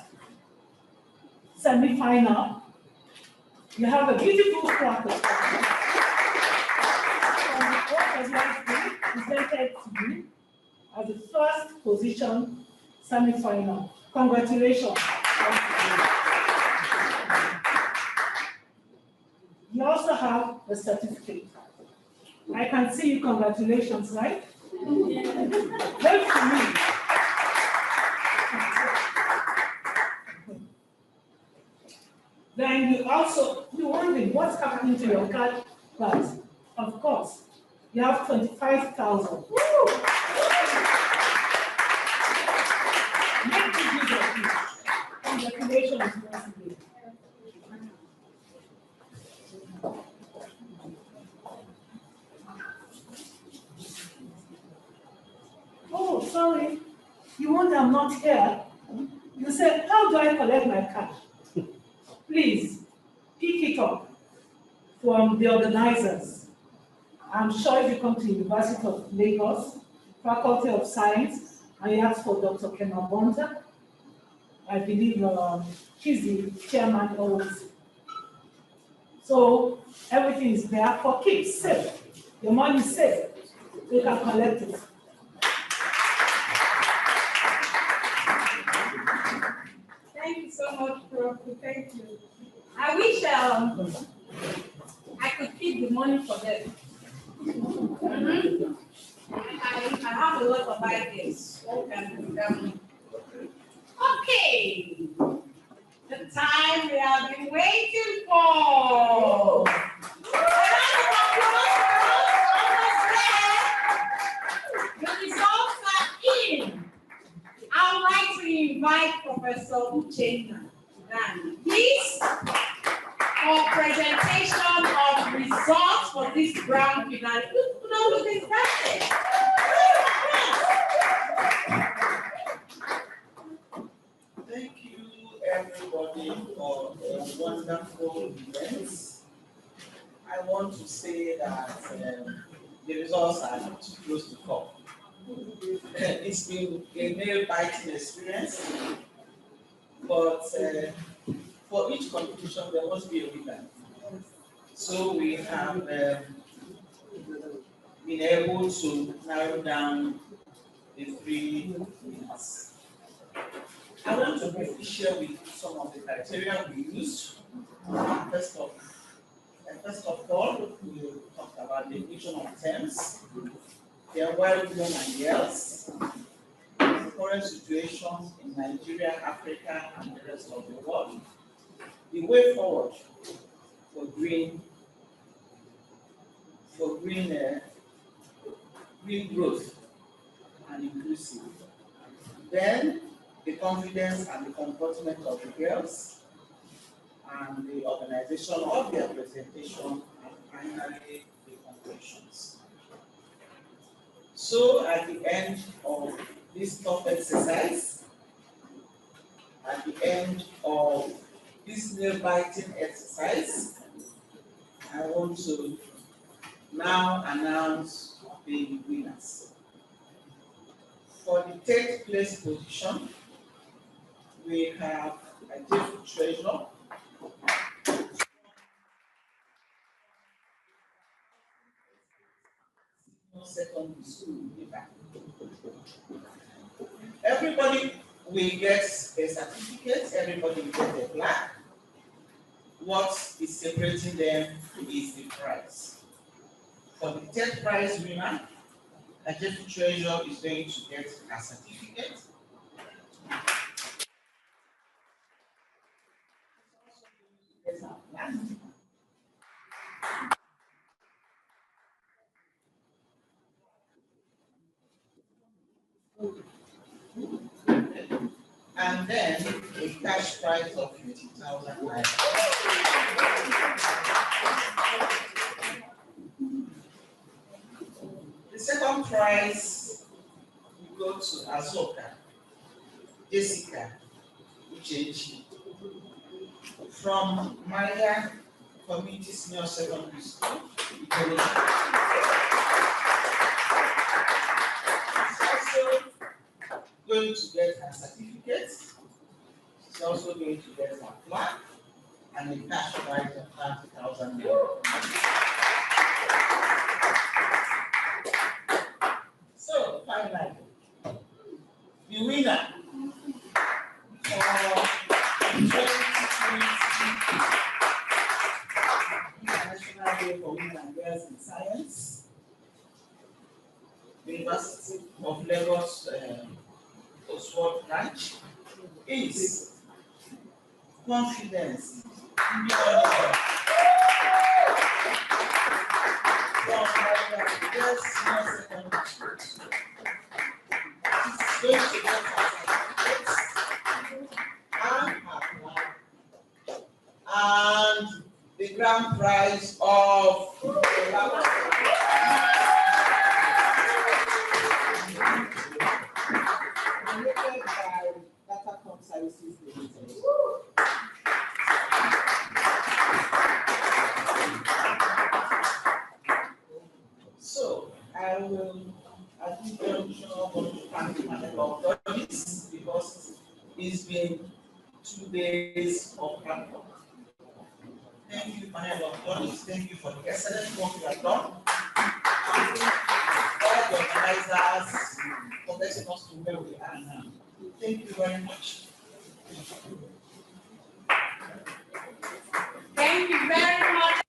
semi-final, you have a beautiful plaque presented to you as the first position semi-final. Congratulations. You also have a certificate. I can see you. Congratulations, right? Wait for me. Then you wondering what's happening to your card, but of course, you have 25,000. Make good use of it. Congratulations once again. Oh, sorry. You wonder I'm not here. You said, how do I collect my card? Please, pick it up from the organizers. I'm sure if you come to University of Lagos, Faculty of Science, and you ask for Dr. Kenabonta, I believe she's the chairman always. So everything is there for keeps safe. Your money is safe. You can collect it. Thank you so much, Prof. Thank you. I wish I could keep the money for them. I have a lot of ideas. Okay. The time we have been waiting for. The results are in. I would like to invite Professor Uchenna Dan, please, for presentation of results for this grand finale. Look excited. Thank you, everybody, for a wonderful event. I want to say that the results are not too close to come. It's been a nail-biting experience, but for each competition there must be a winner. So we have been able to narrow down the 3 winners. I want to briefly share with you some of the criteria we used. First of all, we talked about the definition of terms. There are white women and girls, the current situation in Nigeria, Africa, and the rest of the world. The way forward for green growth and inclusive. Then the confidence and the comportment of the girls, and the organization of their presentation, and finally the conclusions. So at the end of this tough exercise, at the end of this nail-biting exercise, I want to now announce the winners. For the 3rd place position, we have a Jeff Treasure, secondary school. Everybody will get a certificate, everybody will get a plaque. What is separating them is the prize. For the 3rd prize winner, a Jeff Treasure is going to get a certificate. And then a cash prize of 50,000 naira. The 2nd prize will go to Azoka, Jessica Uchechi, from Maria Community Senior Secondary School. She's also going to get her certificate. She's also going to get a plaque and a cash prize of 30,000 naira. So, finally, the winner for 2020 International Day for Women and Girls in Science, the University of Lagos Oswald branch, is confidence. And the grand prize of So I will, at this junction, want to thank the panel of judges because it's been 2 days of hard work. Thank you, panel of judges. Thank you for the excellent work you have done. And all the organizers for letting us to where we are now. Thank you very much. Thank you very much.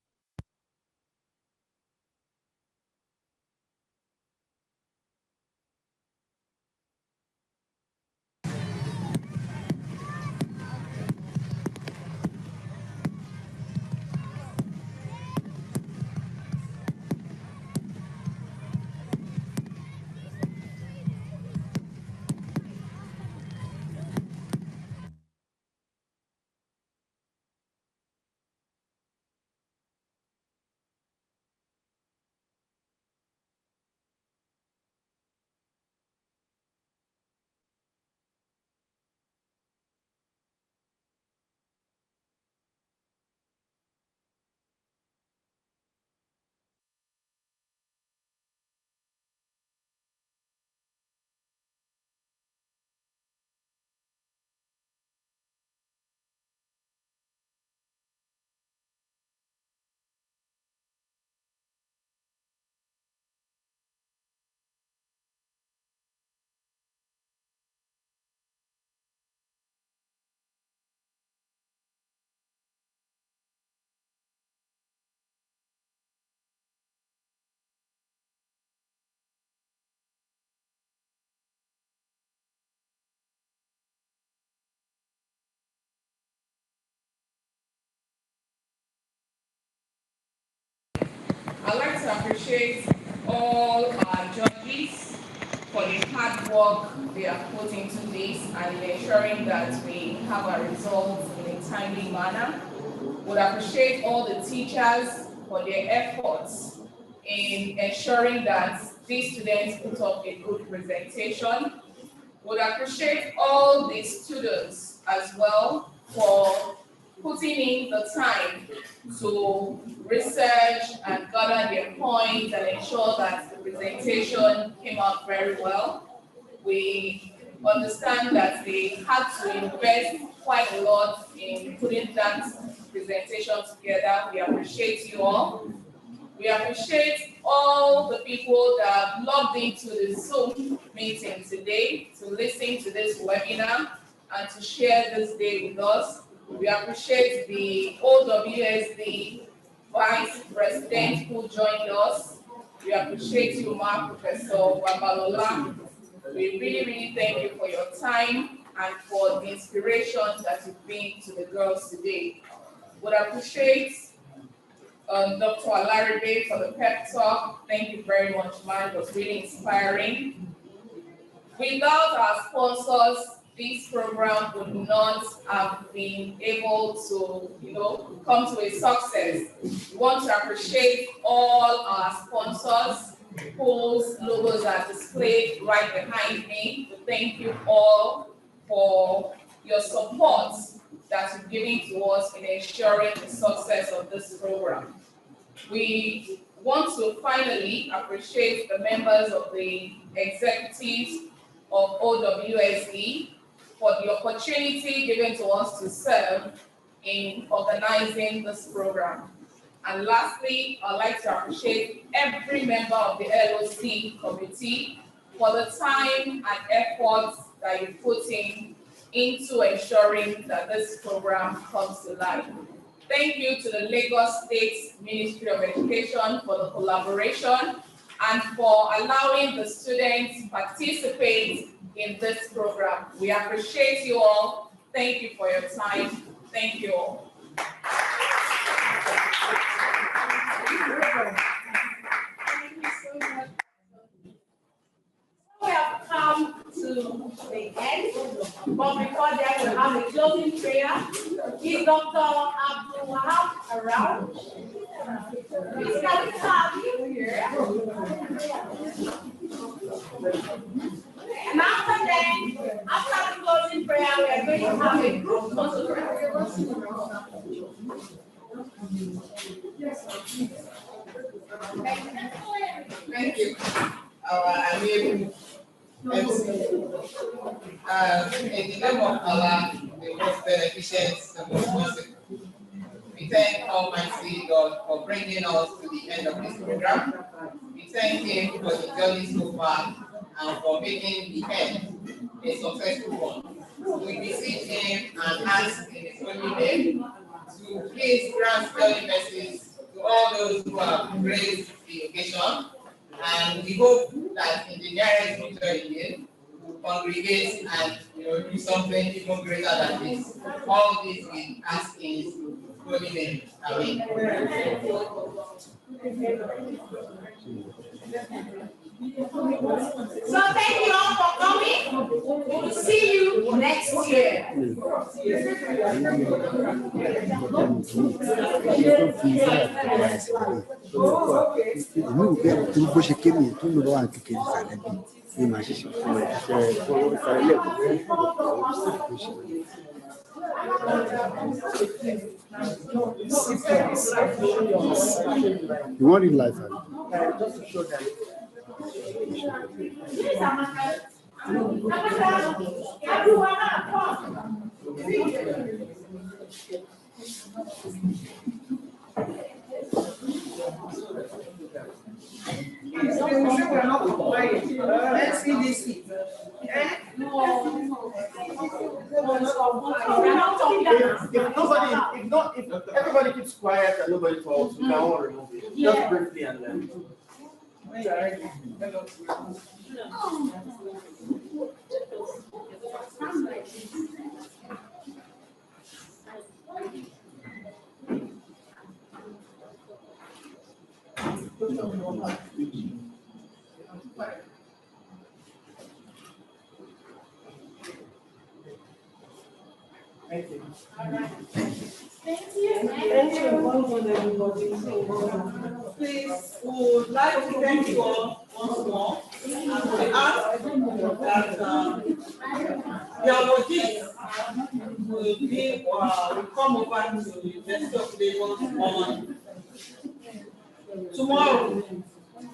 I'd like to appreciate all our judges for the hard work they have put into this and in ensuring that we have our results in a timely manner. Would appreciate all the teachers for their efforts in ensuring that these students put up a good presentation. Would appreciate all the students as well for putting in the time to research and gather their points and ensure that the presentation came out very well. We understand that they had to invest quite a lot in putting that presentation together. We appreciate you all. We appreciate all the people that have logged into the Zoom meeting today to listen to this webinar and to share this day with us. We appreciate the OWSD Vice President who joined us. We appreciate you, Professor Wabalola. We really thank you for your time and for the inspiration that you bring to the girls today. Would appreciate Dr. Alaribe for the pep talk. Thank you very much, man. It was really inspiring. Without our sponsors, this program would not have been able to, come to a success. We want to appreciate all our sponsors whose logos are displayed right behind me. So thank you all for your support that you're giving to us in ensuring the success of this program. We want to finally appreciate the members of the executives of OWSD for the opportunity given to us to serve in organizing this program. And lastly, I'd like to appreciate every member of the LOC committee for the time and effort that you put into ensuring that this program comes to life. Thank you to the Lagos State Ministry of Education for the collaboration and for allowing the students to participate in this program. We appreciate you all. Thank you for your time. Thank you all. We have come to the end, but before that, we have a closing prayer. Is Dr. Abdul Wahab around? Please, can we have you here? And after that, after the closing prayer, we are going to have a group photograph. Thank you. Our amiable MC. In the name of Allah, the most beneficent, the most merciful, we thank Almighty God for bringing us to the end of this program. We thank Him for the journey so far and for making the end a successful one. We beseech Him and ask in His holy name to please grant journey mercies to all those who have raised the occasion. And we hope that in the nearest future again, we'll congregate and do something even greater than this. All this we ask in His holy name. Amen. So thank you all for coming. We'll see you next year. You want it live? Just to show them. Let's see this. If everybody keeps quiet and nobody talks, we can all remove it. Just briefly and then. Thank you. Thank you, everybody. Please, we would like to thank you all once more. And we ask that the awardees will come over to the University of Lagos on tomorrow,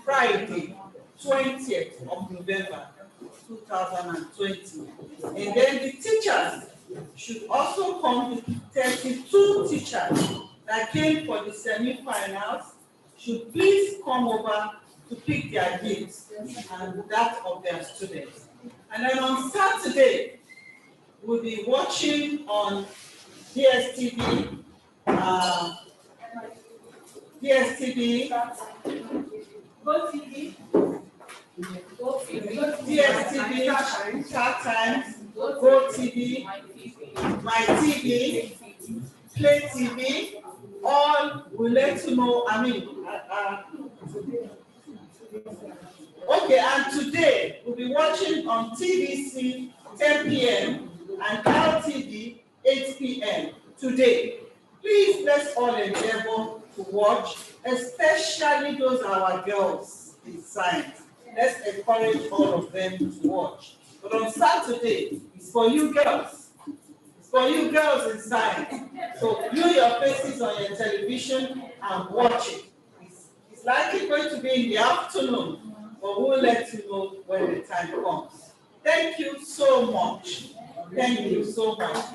Friday, 20th of November, 2020. And then the teachers should also come, the 32 teachers that came for the semi-finals should please come over to pick their gifts and that of their students. And then on Saturday, we'll be watching on DSTV, DSTV, Star Times, GoTV, My TV, Play TV, all will let you know. Okay, and today we'll be watching on TVC 10 p.m. and LTV 8 p.m. today. Please let's all endeavor to watch, especially those our girls in science. Let's encourage all of them to watch. But on Saturday, it's for you girls. It's for you girls in science. So view your faces on your television and watch it. It's likely going to be in the afternoon, but we'll let you know when the time comes. Thank you so much. Thank you so much.